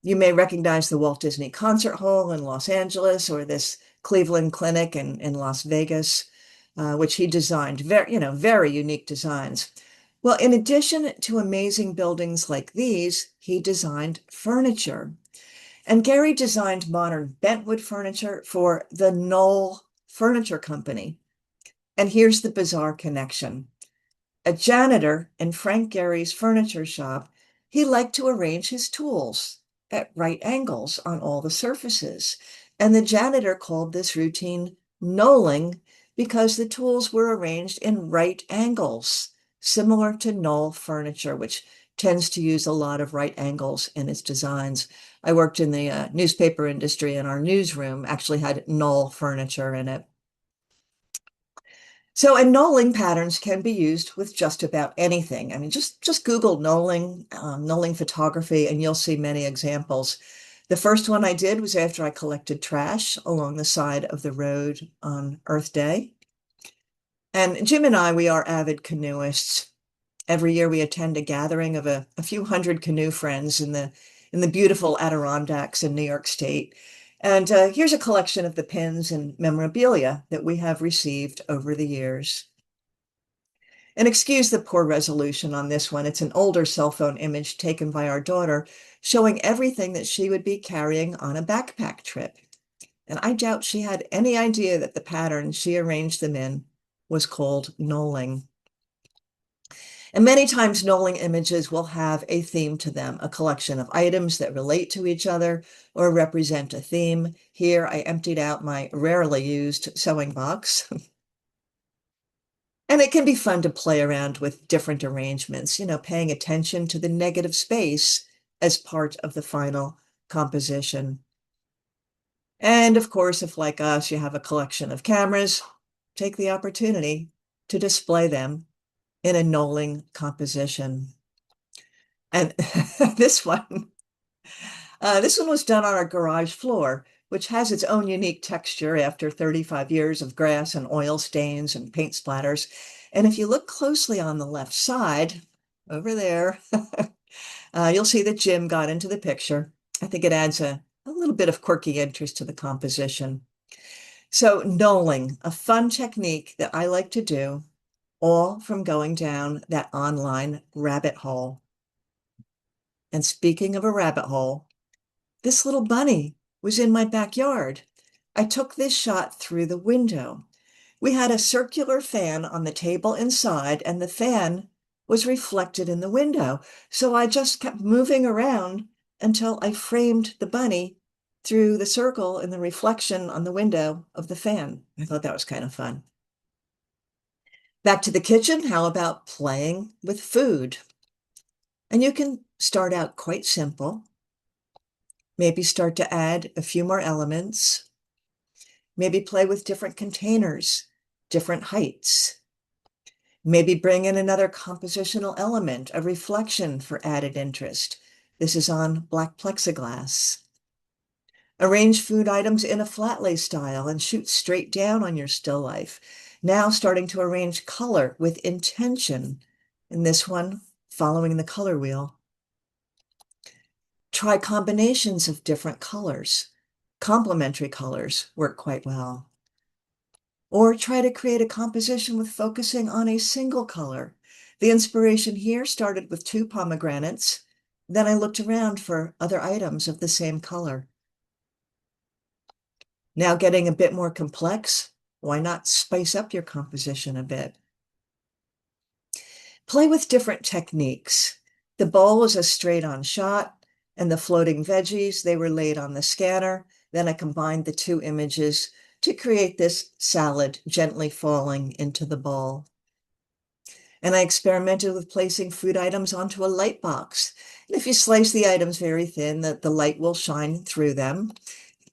[SPEAKER 4] you may recognize the Walt Disney Concert Hall in Los Angeles or this Cleveland Clinic in Las Vegas, which he designed. Very unique designs. Well, in addition to amazing buildings like these, he designed furniture. And Gehry designed modern bentwood furniture for the Knoll Furniture Company. And here's the bizarre connection. A janitor in Frank Gehry's furniture shop, he liked to arrange his tools at right angles on all the surfaces. And the janitor called this routine knolling because the tools were arranged in right angles, similar to Knoll furniture, which tends to use a lot of right angles in its designs. I worked in the newspaper industry, and our newsroom actually had Knoll furniture in it. So, and knolling patterns can be used with just about anything. I mean, just Google knolling, knolling photography, and you'll see many examples. The first one I did was after I collected trash along the side of the road on Earth Day. And Jim and I, we are avid canoeists. Every year we attend a gathering of a few hundred canoe friends in the beautiful Adirondacks in New York State. And here's a collection of the pins and memorabilia that we have received over the years. And excuse the poor resolution on this one. It's an older cell phone image taken by our daughter showing everything that she would be carrying on a backpack trip. And I doubt she had any idea that the pattern she arranged them in was called knolling. And many times knolling images will have a theme to them, a collection of items that relate to each other or represent a theme. Here I emptied out my rarely used sewing box. And it can be fun to play around with different arrangements, paying attention to the negative space as part of the final composition. And of course, if like us, you have a collection of cameras, take the opportunity to display them in a knolling composition. And this one was done on our garage floor, which has its own unique texture after 35 years of grass and oil stains and paint splatters. And if you look closely on the left side, over there, you'll see that Jim got into the picture. I think it adds a little bit of quirky interest to the composition. So knolling, a fun technique that I like to do, all from going down that online rabbit hole. And speaking of a rabbit hole, this little bunny was in my backyard. I took this shot through the window. We had a circular fan on the table inside, and the fan was reflected in the window. So I just kept moving around until I framed the bunny through the circle in the reflection on the window of the fan. I thought that was kind of fun. Back to the kitchen, how about playing with food? And you can start out quite simple. Maybe start to add a few more elements. Maybe play with different containers, different heights. Maybe bring in another compositional element, a reflection for added interest. This is on black plexiglass. Arrange food items in a flat lay style and shoot straight down on your still life. Now starting to arrange color with intention. In this one, following the color wheel. Try combinations of different colors. Complementary colors work quite well. Or try to create a composition with focusing on a single color. The inspiration here started with 2 pomegranates. Then I looked around for other items of the same color. Now getting a bit more complex, why not spice up your composition a bit? Play with different techniques. The bowl was a straight-on shot, and the floating veggies, they were laid on the scanner. Then I combined the 2 images to create this salad gently falling into the bowl. And I experimented with placing food items onto a light box. And if you slice the items very thin, the light will shine through them.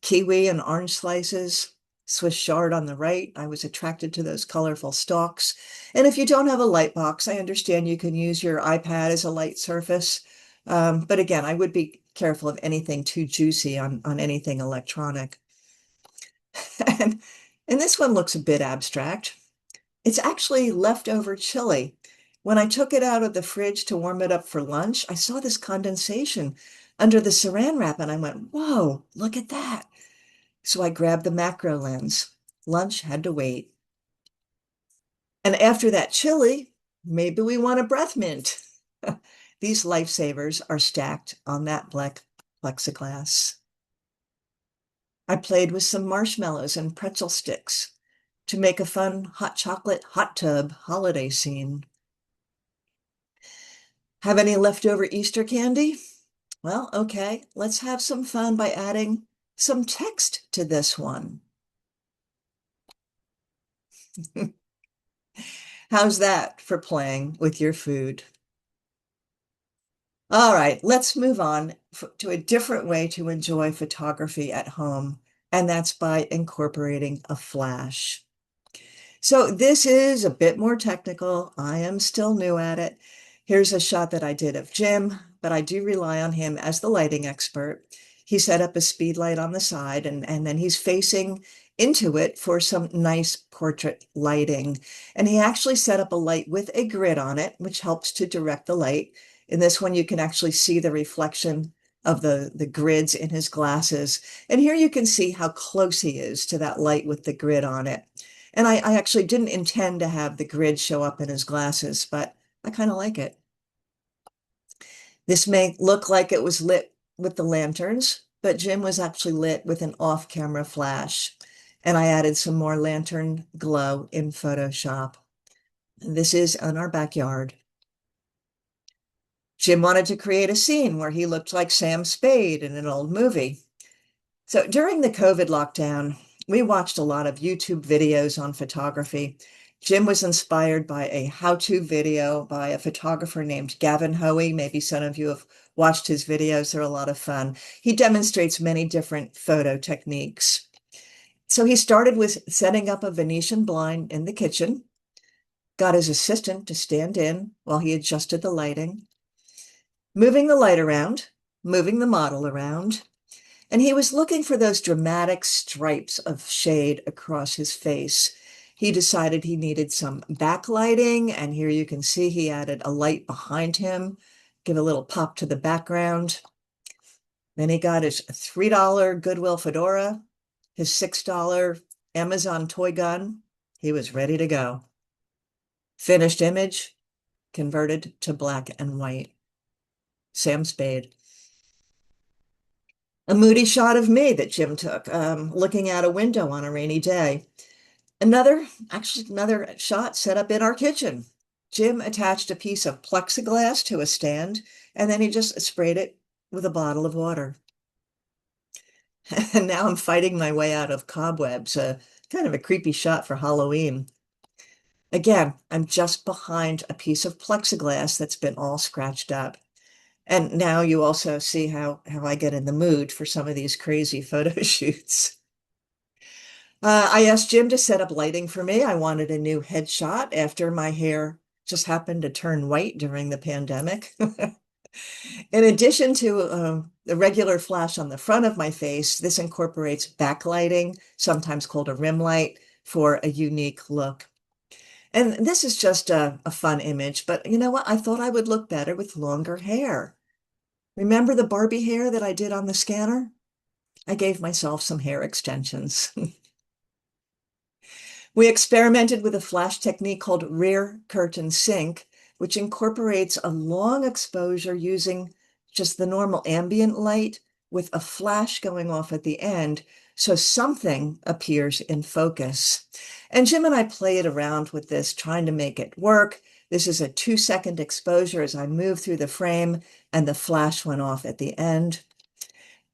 [SPEAKER 4] Kiwi and orange slices, Swiss chard on the right. I was attracted to those colorful stalks. And if you don't have a light box, I understand you can use your iPad as a light surface. But again, I would be careful of anything too juicy on anything electronic. and this one looks a bit abstract. It's actually leftover chili. When I took it out of the fridge to warm it up for lunch, I saw this condensation under the saran wrap and I went, whoa, look at that. So I grabbed the macro lens. Lunch had to wait. And after that chili, maybe we want a breath mint. These lifesavers are stacked on that black plexiglass. I played with some marshmallows and pretzel sticks to make a fun hot chocolate hot tub holiday scene. Have any leftover Easter candy? Well, okay, let's have some fun by adding some text to this one. How's that for playing with your food? All right, let's move on to a different way to enjoy photography at home, and that's by incorporating a flash. So this is a bit more technical. I am still new at it. Here's a shot that I did of Jim, but I do rely on him as the lighting expert. He set up a speed light on the side and then he's facing into it for some nice portrait lighting. And he actually set up a light with a grid on it, which helps to direct the light. In this one, you can actually see the reflection of the grids in his glasses. And here you can see how close he is to that light with the grid on it. And I actually didn't intend to have the grid show up in his glasses, but I kind of like it. This may look like it was lit with the lanterns, but Jim was actually lit with an off-camera flash. And I added some more lantern glow in Photoshop. This is in our backyard. Jim wanted to create a scene where he looked like Sam Spade in an old movie. So during the COVID lockdown, we watched a lot of YouTube videos on photography. Jim was inspired by a how-to video by a photographer named Gavin Hoey. Maybe some of you have watched his videos. They're a lot of fun. He demonstrates many different photo techniques. So he started with setting up a Venetian blind in the kitchen, got his assistant to stand in while he adjusted the lighting, moving the light around, moving the model around, and he was looking for those dramatic stripes of shade across his face. He decided he needed some backlighting, and here you can see he added a light behind him, give a little pop to the background. Then he got his $3 Goodwill fedora, his $6 Amazon toy gun. He was ready to go. Finished image, converted to black and white. Sam Spade. A moody shot of me that Jim took, looking out a window on a rainy day. Another shot set up in our kitchen. Jim attached a piece of plexiglass to a stand, and then he just sprayed it with a bottle of water. And now I'm fighting my way out of cobwebs, kind of a creepy shot for Halloween. Again, I'm just behind a piece of plexiglass that's been all scratched up. And now you also see how I get in the mood for some of these crazy photo shoots. I asked Jim to set up lighting for me. I wanted a new headshot after my hair just happened to turn white during the pandemic. In addition to the regular flash on the front of my face, this incorporates backlighting, sometimes called a rim light, for a unique look. And this is just a fun image, but you know what? I thought I would look better with longer hair. Remember the Barbie hair that I did on the scanner? I gave myself some hair extensions. We experimented with a flash technique called rear curtain sync, which incorporates a long exposure using just the normal ambient light with a flash going off at the end, so something appears in focus. And Jim and I played around with this, trying to make it work. This is a 2-second exposure as I move through the frame, and the flash went off at the end.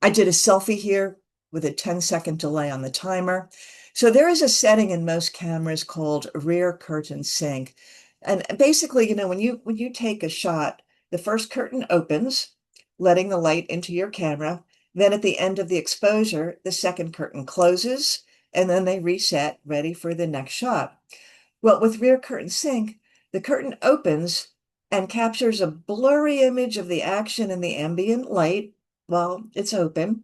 [SPEAKER 4] I did a selfie here with a 10-second delay on the timer. So there is a setting in most cameras called rear curtain sync. And basically, when you take a shot, the first curtain opens, letting the light into your camera. Then at the end of the exposure, the second curtain closes, and then they reset, ready for the next shot. Well, with rear curtain sync, the curtain opens and captures a blurry image of the action in the ambient light while it's open.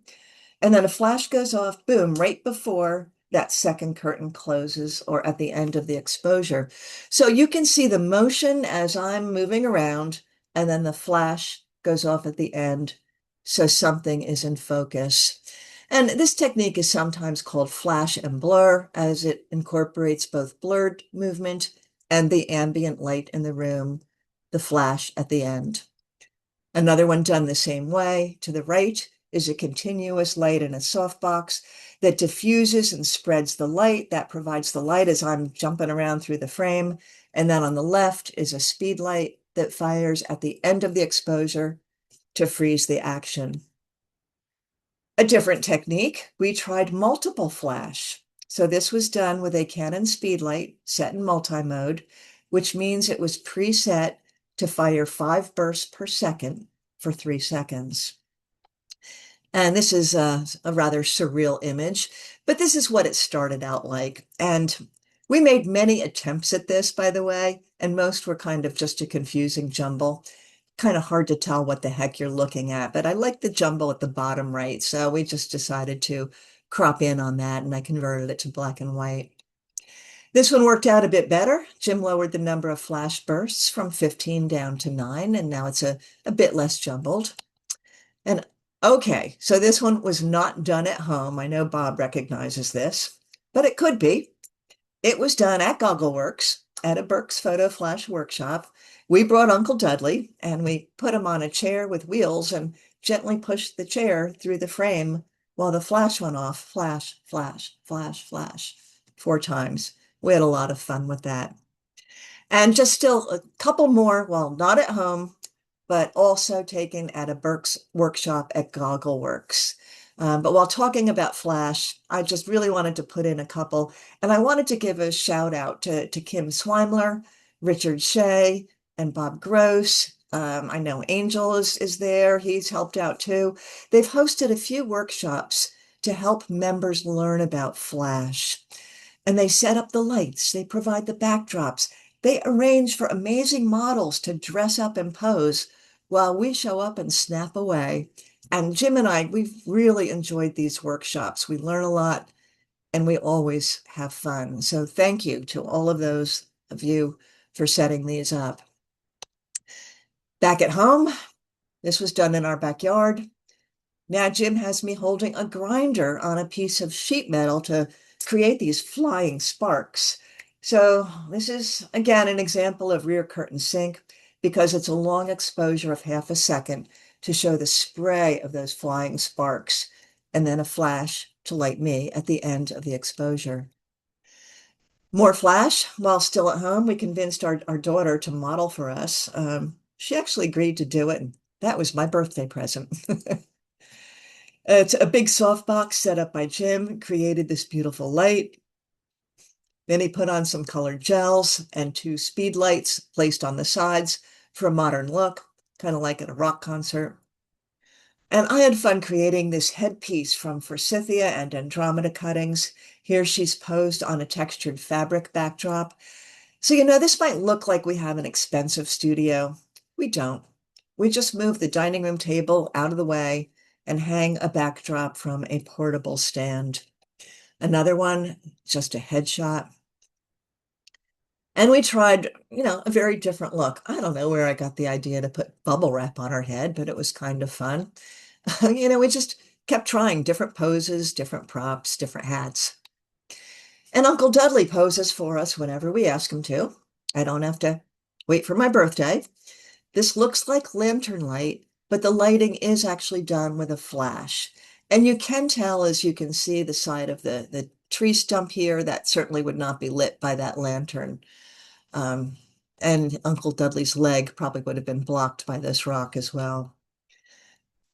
[SPEAKER 4] And then a flash goes off, boom, right before that second curtain closes or at the end of the exposure. So you can see the motion as I'm moving around, and then the flash goes off at the end. So something is in focus. And this technique is sometimes called flash and blur, as it incorporates both blurred movement and the ambient light in the room, the flash at the end. Another one done the same way. To the right is a continuous light in a softbox that diffuses and spreads the light. That provides the light as I'm jumping around through the frame. And then on the left is a speed light that fires at the end of the exposure to freeze the action. A different technique, we tried multiple flash. So this was done with a Canon speedlight set in multi-mode, which means it was preset to fire 5 bursts per second for 3 seconds. And this is a rather surreal image, but this is what it started out like. And we made many attempts at this, by the way, and most were kind of just a confusing jumble. Kind of hard to tell what the heck you're looking at, but I like the jumble at the bottom right. So we just decided to crop in on that, and I converted it to black and white. This one worked out a bit better. Jim lowered the number of flash bursts from 15 down to 9, and now it's a bit less jumbled. And Okay, so this one was not done at home. I know Bob recognizes this, but it could be. It was done at Goggleworks at a Burke's Photo Flash workshop. We brought Uncle Dudley and we put him on a chair with wheels and gently pushed the chair through the frame while the flash went off. Flash, flash, flash, flash, 4 times. We had a lot of fun with that. And just still a couple more, well, not at home, but also taken at a Burke's workshop at Goggleworks. But while talking about Flash, I just really wanted to put in a couple, and I wanted to give a shout out to Kim Swimler, Richard Shea, and Bob Gross. I know Angel is there. He's helped out too. They've hosted a few workshops to help members learn about Flash. And they set up the lights, they provide the backdrops, they arrange for amazing models to dress up and pose while we show up and snap away. And Jim and I, we've really enjoyed these workshops. We learn a lot and we always have fun. So thank you to all of those of you for setting these up. Back at home, this was done in our backyard. Now Jim has me holding a grinder on a piece of sheet metal to create these flying sparks. So this is, again, an example of rear curtain sync because it's a long exposure of half a second to show the spray of those flying sparks and then a flash to light me at the end of the exposure. More flash. While still at home, we convinced our daughter to model for us. She actually agreed to do it, and that was my birthday present. It's a big softbox set up by Jim, created this beautiful light. Then he put on some colored gels and 2 speed lights placed on the sides for a modern look, kind of like at a rock concert. And I had fun creating this headpiece from Forsythia and Andromeda cuttings. Here she's posed on a textured fabric backdrop. So, this might look like we have an expensive studio. We don't. We just move the dining room table out of the way and hang a backdrop from a portable stand. Another one, just a headshot. And we tried, a very different look. I don't know where I got the idea to put bubble wrap on her head, but it was kind of fun. We just kept trying different poses, different props, different hats. And Uncle Dudley poses for us whenever we ask him to. I don't have to wait for my birthday. This looks like lantern light, but the lighting is actually done with a flash. And you can tell, as you can see the side of the tree stump here, that certainly would not be lit by that lantern. And Uncle Dudley's leg probably would have been blocked by this rock as well.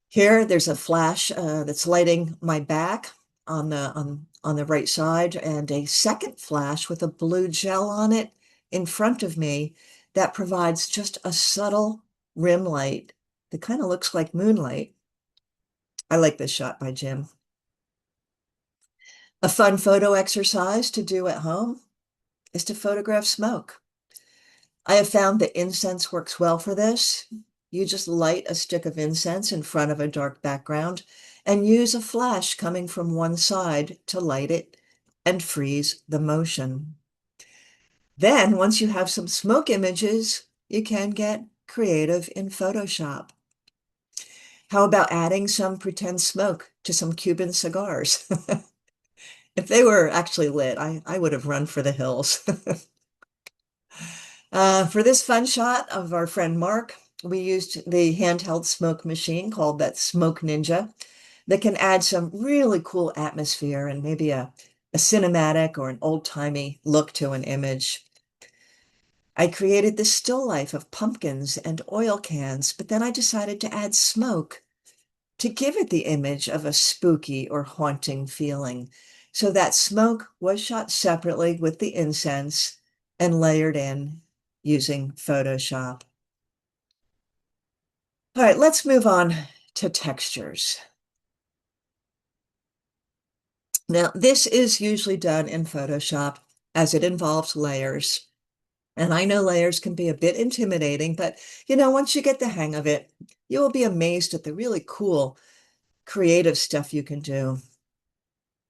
[SPEAKER 4] Here, there's a flash that's lighting my back on the right side, and a second flash with a blue gel on it in front of me that provides just a subtle rim light that kind of looks like moonlight. I like this shot by Jim. A fun photo exercise to do at home is to photograph smoke. I have found that incense works well for this. You just light a stick of incense in front of a dark background and use a flash coming from one side to light it and freeze the motion. Then, once you have some smoke images, you can get creative in Photoshop. How about adding some pretend smoke to some Cuban cigars? If they were actually lit, I would have run for the hills. For this fun shot of our friend Mark, we used the handheld smoke machine called that Smoke Ninja that can add some really cool atmosphere and maybe a cinematic or an old-timey look to an image. I created this still life of pumpkins and oil cans, but then I decided to add smoke to give it the image of a spooky or haunting feeling. So that smoke was shot separately with the incense and layered in using Photoshop. All right, let's move on to textures. Now, this is usually done in Photoshop as it involves layers. And I know layers can be a bit intimidating, but once you get the hang of it, you will be amazed at the really cool, creative stuff you can do.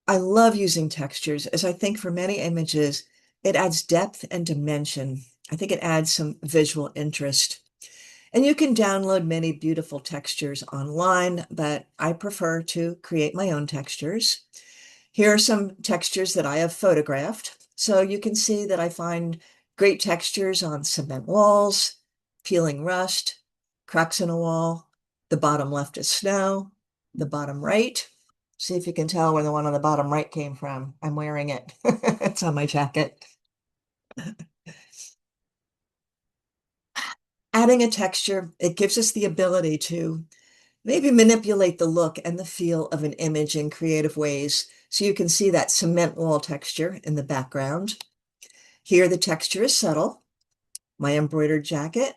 [SPEAKER 4] I love using textures as I think for many images, it adds depth and dimension. I think it adds some visual interest. And you can download many beautiful textures online, but I prefer to create my own textures. Here are some textures that I have photographed. So you can see that I find great textures on cement walls, peeling rust, cracks in a wall. The bottom left is snow, the bottom right. See if you can tell where the one on the bottom right came from. I'm wearing it. It's on my jacket. Adding a texture, it gives us the ability to maybe manipulate the look and the feel of an image in creative ways. So you can see that cement wall texture in the background. Here, the texture is subtle. My embroidered jacket.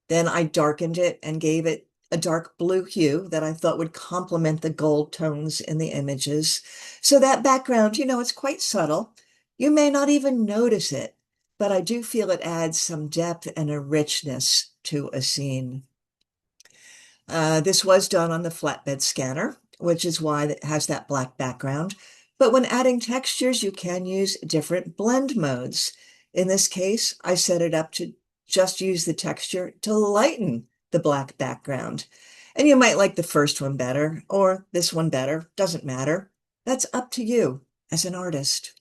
[SPEAKER 4] Then I darkened it and gave it a dark blue hue that I thought would complement the gold tones in the images. So that background, it's quite subtle. You may not even notice it, but I do feel it adds some depth and a richness to a scene. This was done on the flatbed scanner, which is why it has that black background. But when adding textures, you can use different blend modes. In this case, I set it up to just use the texture to lighten the black background. And you might like the first one better or this one better, doesn't matter. That's up to you as an artist.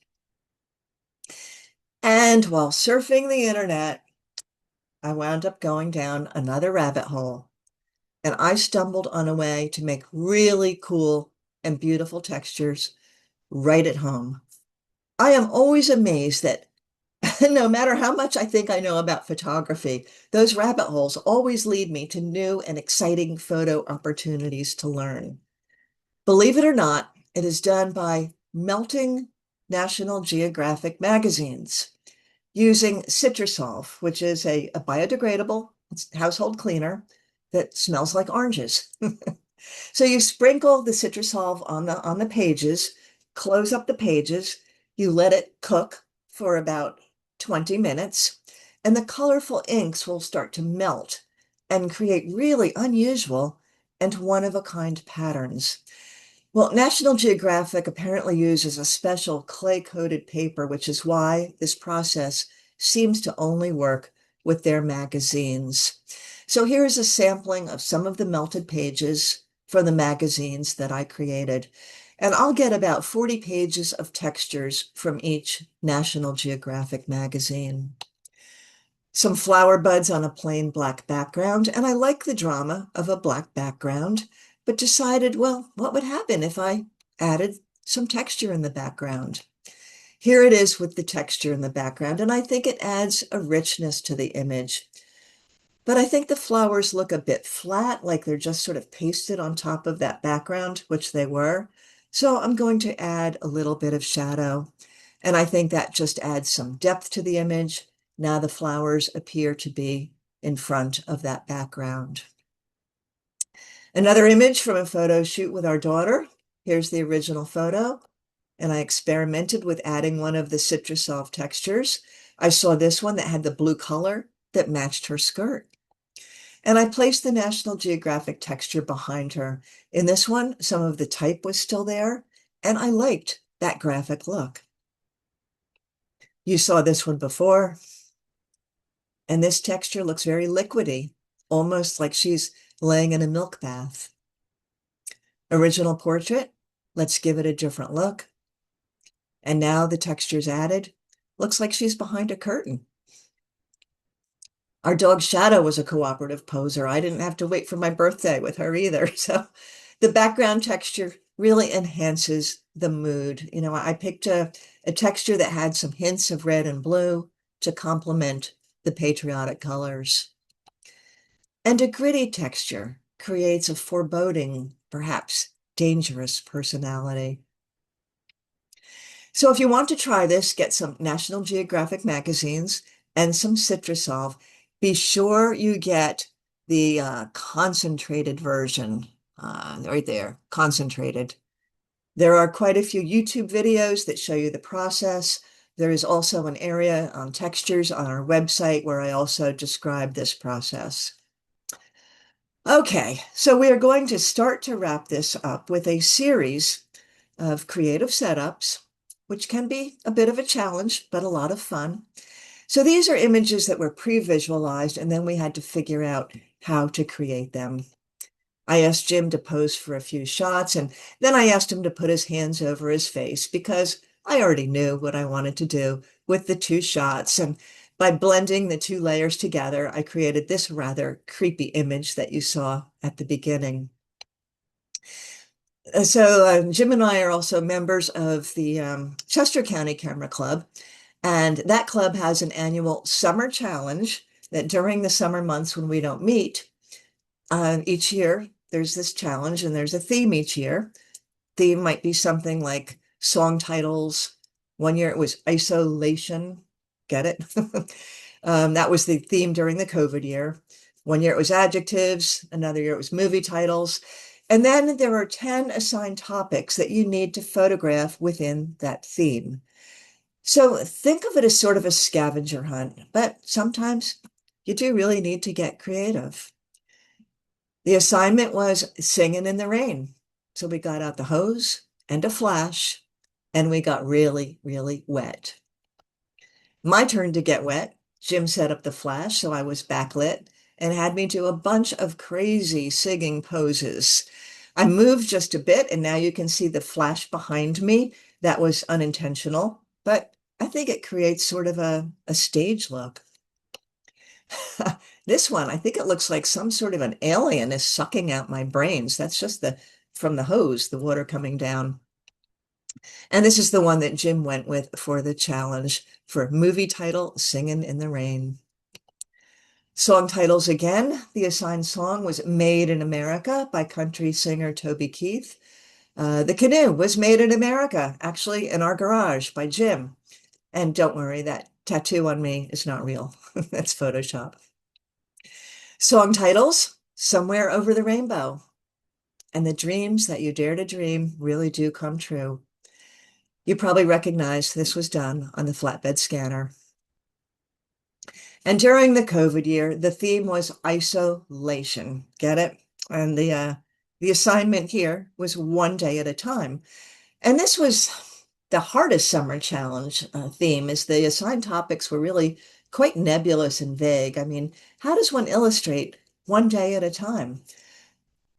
[SPEAKER 4] And while surfing the internet, I wound up going down another rabbit hole. And I stumbled on a way to make really cool and beautiful textures right at home. I am always amazed that no matter how much I think I know about photography, those rabbit holes always lead me to new and exciting photo opportunities to learn. Believe it or not, it is done by melting National Geographic magazines using Citrusolve, which is a biodegradable household cleaner that smells like oranges. So you sprinkle the Citrusolve on the pages, close up the pages, you let it cook for about 20 minutes, and the colorful inks will start to melt and create really unusual and one-of-a-kind patterns. Well, National Geographic apparently uses a special clay-coated paper, which is why this process seems to only work with their magazines. So here's a sampling of some of the melted pages from the magazines that I created. And I'll get about 40 pages of textures from each National Geographic magazine. Some flower buds on a plain black background, and I like the drama of a black background, but decided, well, what would happen if I added some texture in the background? Here it is with the texture in the background, and I think it adds a richness to the image. But I think the flowers look a bit flat, like they're just sort of pasted on top of that background, which they were. So I'm going to add a little bit of shadow, and I think that just adds some depth to the image. Now the flowers appear to be in front of that background. Another image from a photo shoot with our daughter. Here's the original photo. And I experimented with adding one of the Citrusolve textures. I saw this one that had the blue color that matched her skirt. And I placed the National Geographic texture behind her. In this one, some of the type was still there, and I liked that graphic look. You saw this one before, and this texture looks very liquidy, almost like she's laying in a milk bath. Original portrait, let's give it a different look. And now the texture's added. Looks like she's behind a curtain. Our dog Shadow was a cooperative poser. I didn't have to wait for my birthday with her either. So the background texture really enhances the mood. I picked a texture that had some hints of red and blue to complement the patriotic colors. And a gritty texture creates a foreboding, perhaps dangerous personality. So if you want to try this, get some National Geographic magazines and some Citrusolve. Be sure you get the concentrated version right there, concentrated. There are quite a few YouTube videos that show you the process. There is also an area on textures on our website where I also describe this process. Okay, so we are going to start to wrap this up with a series of creative setups, which can be a bit of a challenge, but a lot of fun. So these are images that were pre-visualized, and then we had to figure out how to create them. I asked Jim to pose for a few shots, and then I asked him to put his hands over his face because I already knew what I wanted to do with the two shots. And by blending the two layers together, I created this rather creepy image that you saw at the beginning. So Jim and I are also members of the Chester County Camera Club, and that club has an annual summer challenge that during the summer months when we don't meet, each year there's this challenge and there's a theme each year. Theme might be something like song titles. One year it was isolation. Get it? That was the theme during the COVID year. One year it was adjectives. Another year it was movie titles. And then there are 10 assigned topics that you need to photograph within that theme. So think of it as sort of a scavenger hunt, but sometimes you do really need to get creative. The assignment was singing in the rain. So we got out the hose and a flash, and we got really, really wet. My turn to get wet. Jim set up the flash, so I was backlit and had me do a bunch of crazy singing poses. I moved just a bit, and now you can see the flash behind me. That was unintentional, but I think it creates sort of a stage look. This one, I think it looks like some sort of an alien is sucking out my brains. That's just from the hose, the water coming down. And this is the one that Jim went with for the challenge for movie title, Singing in the Rain. Song titles again. The assigned song was Made in America by country singer Toby Keith. The Canoe was Made in America, actually in our garage by Jim. And don't worry, that tattoo on me is not real. That's Photoshop. Song titles, Somewhere Over the Rainbow. And the dreams that you dare to dream really do come true. You probably recognize this was done on the flatbed scanner. And during the COVID year, the theme was isolation. Get it? And the assignment here was one day at a time. And this was the hardest summer challenge theme, is the assigned topics were really quite nebulous and vague. I mean, how does one illustrate one day at a time?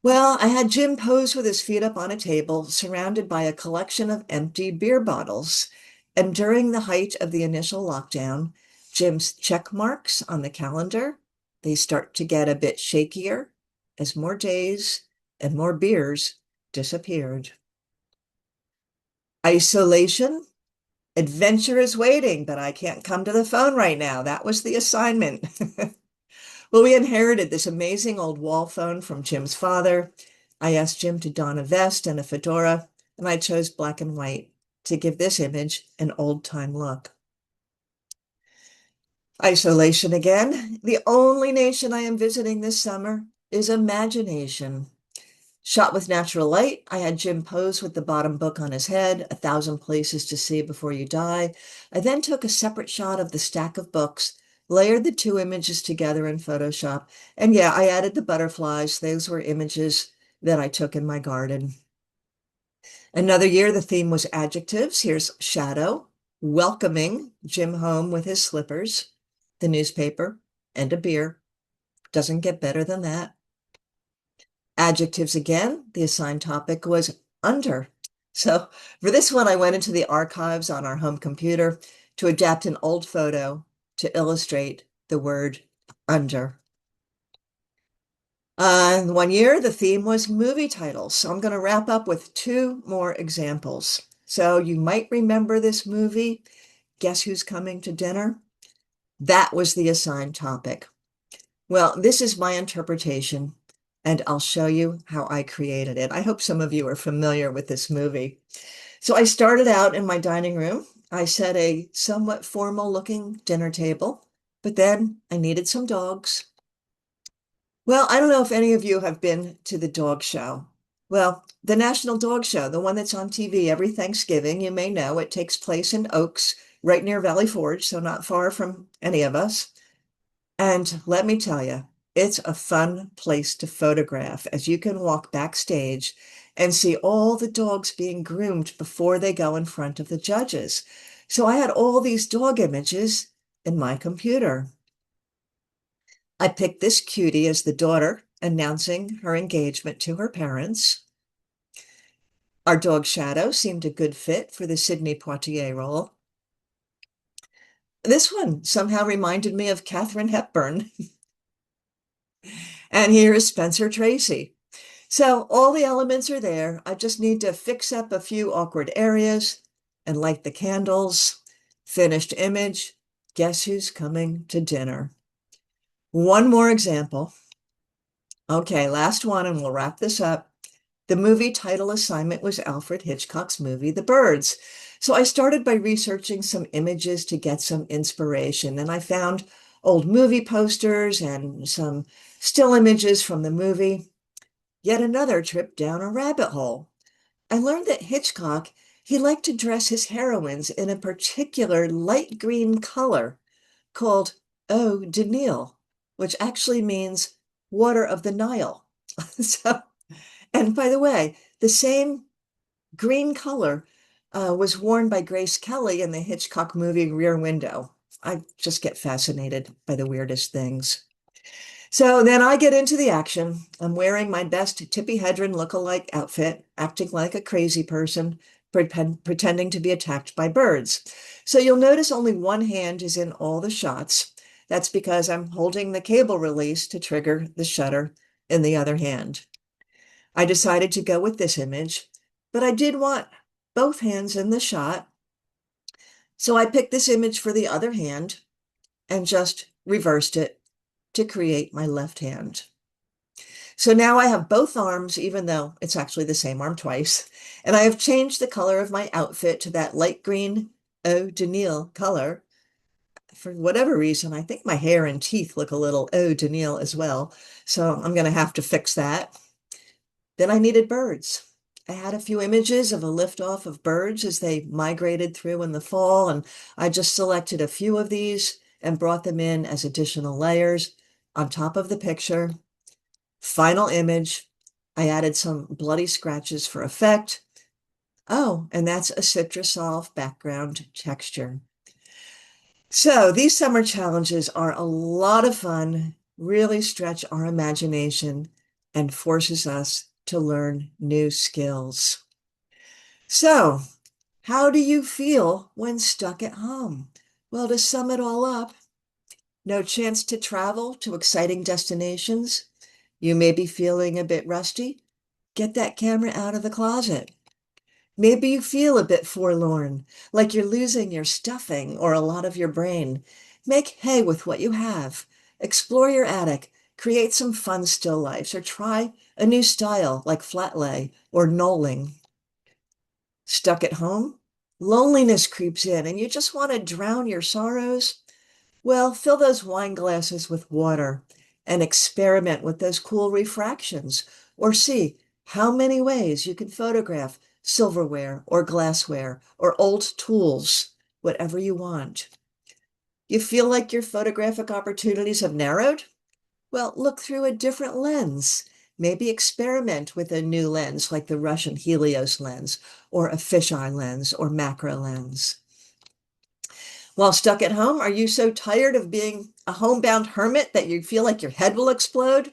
[SPEAKER 4] Well, I had Jim pose with his feet up on a table, surrounded by a collection of empty beer bottles. And during the height of the initial lockdown, Jim's check marks on the calendar, they start to get a bit shakier as more days and more beers disappeared. Isolation. Adventure is waiting, but I can't come to the phone right now. That was the assignment. Well, we inherited this amazing old wall phone from Jim's father. I asked Jim to don a vest and a fedora, and I chose black and white to give this image an old-time look. Isolation again. The only nation I am visiting this summer is imagination. Shot with natural light, I had Jim pose with the bottom book on his head, 1,000 Places to See Before You Die. I then took a separate shot of the stack of books, layered the two images together in Photoshop, and yeah, I added the butterflies. Those were images that I took in my garden. Another year, the theme was adjectives. Here's Shadow, welcoming Jim home with his slippers, the newspaper, and a beer. Doesn't get better than that. Adjectives again, the assigned topic was under. So for this one, I went into the archives on our home computer to adapt an old photo to illustrate the word under. One year, the theme was movie titles. So I'm going to wrap up with two more examples. So you might remember this movie, Guess Who's Coming to Dinner? That was the assigned topic. Well, this is my interpretation, and I'll show you how I created it. I hope some of you are familiar with this movie. So I started out in my dining room. I set a somewhat formal looking dinner table, but then I needed some dogs. Well, I don't know if any of you have been to the dog show. Well, the National Dog Show, the one that's on TV every Thanksgiving, you may know it takes place in Oaks, right near Valley Forge, so not far from any of us. And let me tell you, it's a fun place to photograph, as you can walk backstage and see all the dogs being groomed before they go in front of the judges. So I had all these dog images in my computer. I picked this cutie as the daughter announcing her engagement to her parents. Our dog Shadow seemed a good fit for the Sidney Poitier role. This one somehow reminded me of Katharine Hepburn. And here is Spencer Tracy. So all the elements are there. I just need to fix up a few awkward areas and light the candles. Finished image. Guess who's coming to dinner? One more example. Okay, last one, and we'll wrap this up. The movie title assignment was Alfred Hitchcock's movie, The Birds. So I started by researching some images to get some inspiration, and I found old movie posters and some still images from the movie. Yet another trip down a rabbit hole. I learned that Hitchcock, he liked to dress his heroines in a particular light green color called eau de Nil, which actually means water of the Nile. So, and by the way, the same green color was worn by Grace Kelly in the Hitchcock movie Rear Window. I just get fascinated by the weirdest things. So then I get into the action. I'm wearing my best Tippi Hedren look-alike outfit, acting like a crazy person, pretending to be attacked by birds. So you'll notice only one hand is in all the shots. That's because I'm holding the cable release to trigger the shutter in the other hand. I decided to go with this image, but I did want both hands in the shot. So I picked this image for the other hand and just reversed it to create my left hand. So now I have both arms, even though it's actually the same arm twice, and I have changed the color of my outfit to that light green eau de Nil color. For whatever reason, I think my hair and teeth look a little eau de Nil as well, so I'm going to have to fix that. Then I needed birds. I had a few images of a liftoff of birds as they migrated through in the fall, and I just selected a few of these and brought them in as additional layers on top of the picture. Final image, I added some bloody scratches for effect. Oh, and that's a Citrusol background texture. So these summer challenges are a lot of fun, really stretch our imagination and forces us to learn new skills. So how do you feel when stuck at home? Well, to sum it all up, no chance to travel to exciting destinations. You may be feeling a bit rusty. Get that camera out of the closet. Maybe you feel a bit forlorn, like you're losing your stuffing or a lot of your brain. Make hay with what you have. Explore your attic, create some fun still lifes, or try a new style like flat lay or knolling. Stuck at home? Loneliness creeps in and you just want to drown your sorrows? Well, fill those wine glasses with water and experiment with those cool refractions, or see how many ways you can photograph silverware or glassware or old tools, whatever you want. You feel like your photographic opportunities have narrowed? Well, look through a different lens. Maybe experiment with a new lens like the Russian Helios lens or a fisheye lens or macro lens. While stuck at home, are you so tired of being a homebound hermit that you feel like your head will explode?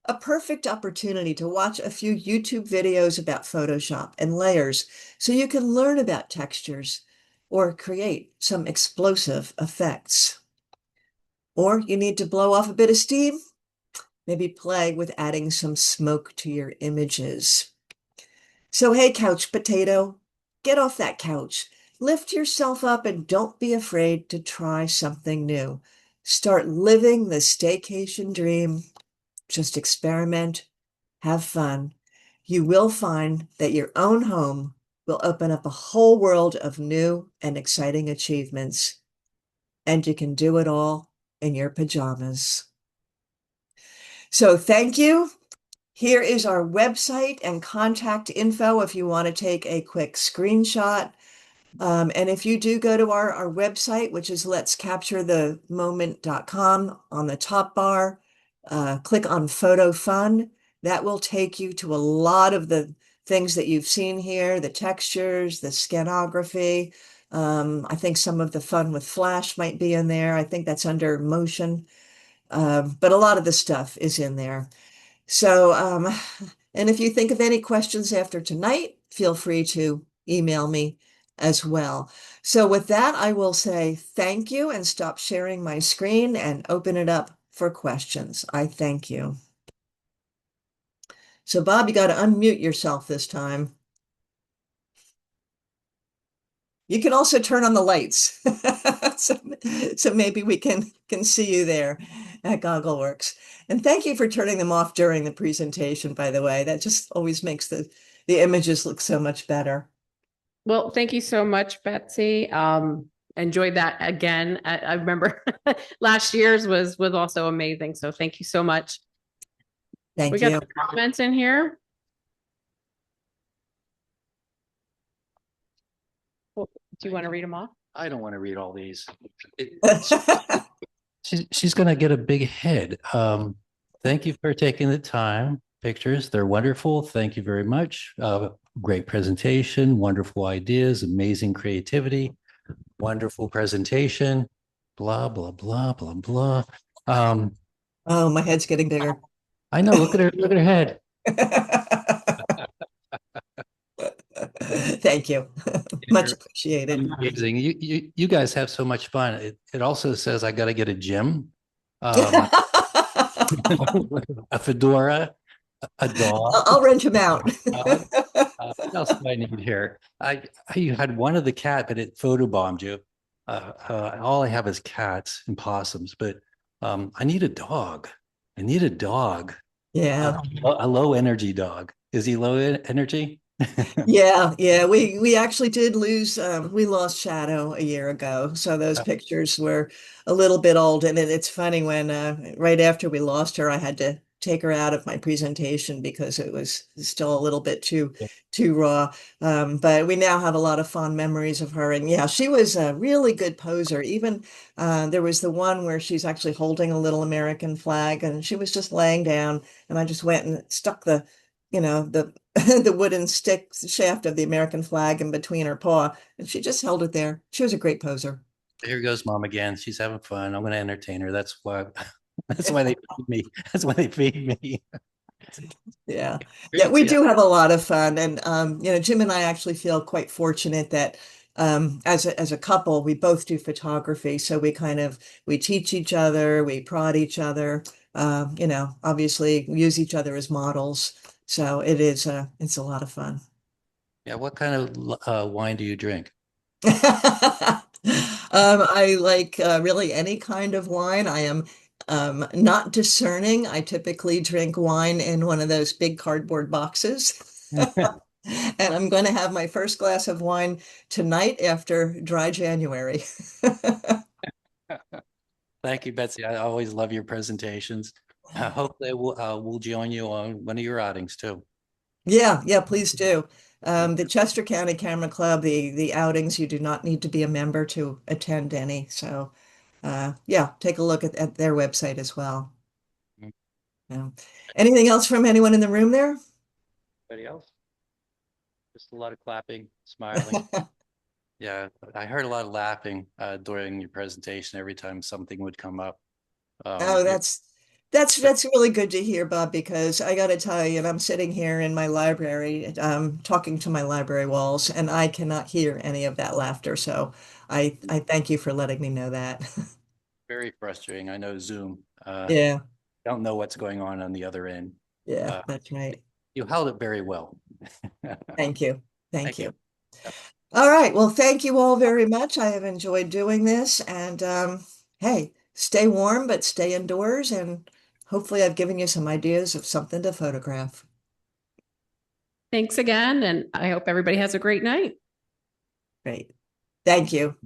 [SPEAKER 4] A perfect opportunity to watch a few YouTube videos about Photoshop and layers so you can learn about textures or create some explosive effects. Or you need to blow off a bit of steam? Maybe play with adding some smoke to your images. So hey, couch potato, get off that couch. Lift yourself up and don't be afraid to try something new. Start living the staycation dream. Just experiment, have fun. You will find that your own home will open up a whole world of new and exciting achievements. And you can do it all in your pajamas. So thank you. Here is our website and contact info if you want to take a quick screenshot. And if you do go to our website, which is letscapturethemoment.com, on the top bar, click on Photo Fun. That will take you to a lot of the things that you've seen here, the textures, the scanography, I think some of the fun with Flash might be in there. I think that's under motion. But a lot of the stuff is in there. So, and if you think of any questions after tonight, feel free to email me as well. So with that, I will say thank you and stop sharing my screen and open it up for questions. I thank you. So Bob, you got to unmute yourself this time. You can also turn on the lights. So maybe we can see you there at Goggleworks. And thank you for turning them off during the presentation, by the way. That just always makes the images look so much better.
[SPEAKER 1] Well, thank you so much, Betsy. Enjoyed that again. I remember last year's was also amazing. So thank you so much.
[SPEAKER 4] Thank
[SPEAKER 1] We
[SPEAKER 4] you.
[SPEAKER 1] got some comments in here. Well, do you want to read them off?
[SPEAKER 5] I don't want to read all these. She's going to get a big head. Thank you for taking the time. Pictures, they're wonderful. Thank you very much. Great presentation, wonderful ideas, amazing creativity, wonderful presentation, blah, blah, blah, blah, blah.
[SPEAKER 4] Oh, my head's getting bigger.
[SPEAKER 5] I know, look at her head.
[SPEAKER 4] Thank you. Much appreciated.
[SPEAKER 5] Amazing. You guys have so much fun. It also says I got to get a gym, a fedora, a dog.
[SPEAKER 4] I'll rent him out.
[SPEAKER 5] What else do I need here? I had one of the cat, but it photobombed you. All I have is cats and possums, but I need a dog. I need a dog.
[SPEAKER 4] Yeah.
[SPEAKER 5] A low energy dog. Is he low energy?
[SPEAKER 4] Yeah. We actually did lose, we lost Shadow a year ago. So those pictures were a little bit old. And it's funny when right after we lost her, I had to take her out of my presentation because it was still a little bit too raw. But we now have a lot of fond memories of her. And yeah, she was a really good poser. Even there was the one where she's actually holding a little American flag and she was just laying down and I just went and stuck the the wooden stick shaft of the American flag in between her paw, and she just held it there. She was a great poser.
[SPEAKER 5] Here goes mom again. She's having fun. I'm going to entertain her. That's why they feed me. That's why they feed me.
[SPEAKER 4] Yeah. We do have a lot of fun. And, Jim and I actually feel quite fortunate that as a couple, we both do photography. So we teach each other, we prod each other, obviously use each other as models. So it's a lot of fun.
[SPEAKER 5] Yeah. What kind of wine do you drink?
[SPEAKER 4] I like really any kind of wine. I am not discerning. I typically drink wine in one of those big cardboard boxes. And I'm going to have my first glass of wine tonight after dry January.
[SPEAKER 5] Thank you, Betsy. I always love your presentations. Hopefully we'll join you on one of your outings too.
[SPEAKER 4] Yeah, please do. The Chester County Camera Club, the outings, you do not need to be a member to attend any. So take a look at their website as well. Anything else from anyone in the room there?
[SPEAKER 5] Anybody else? Just a lot of clapping, smiling. Yeah, I heard a lot of laughing during your presentation every time something would come up.
[SPEAKER 4] That's really good to hear, Bob, because I got to tell you, and I'm sitting here in my library, talking to my library walls, and I cannot hear any of that laughter. So I thank you for letting me know that.
[SPEAKER 5] Very frustrating. I know Zoom.
[SPEAKER 4] Yeah.
[SPEAKER 5] Don't know what's going on the other end.
[SPEAKER 4] Yeah, that's right.
[SPEAKER 5] You held it very well.
[SPEAKER 4] Thank you. Thank you. All right. Well, thank you all very much. I have enjoyed doing this. And hey, stay warm, but stay indoors. And hopefully I've given you some ideas of something to photograph.
[SPEAKER 1] Thanks again. And I hope everybody has a great night.
[SPEAKER 4] Great. Thank you.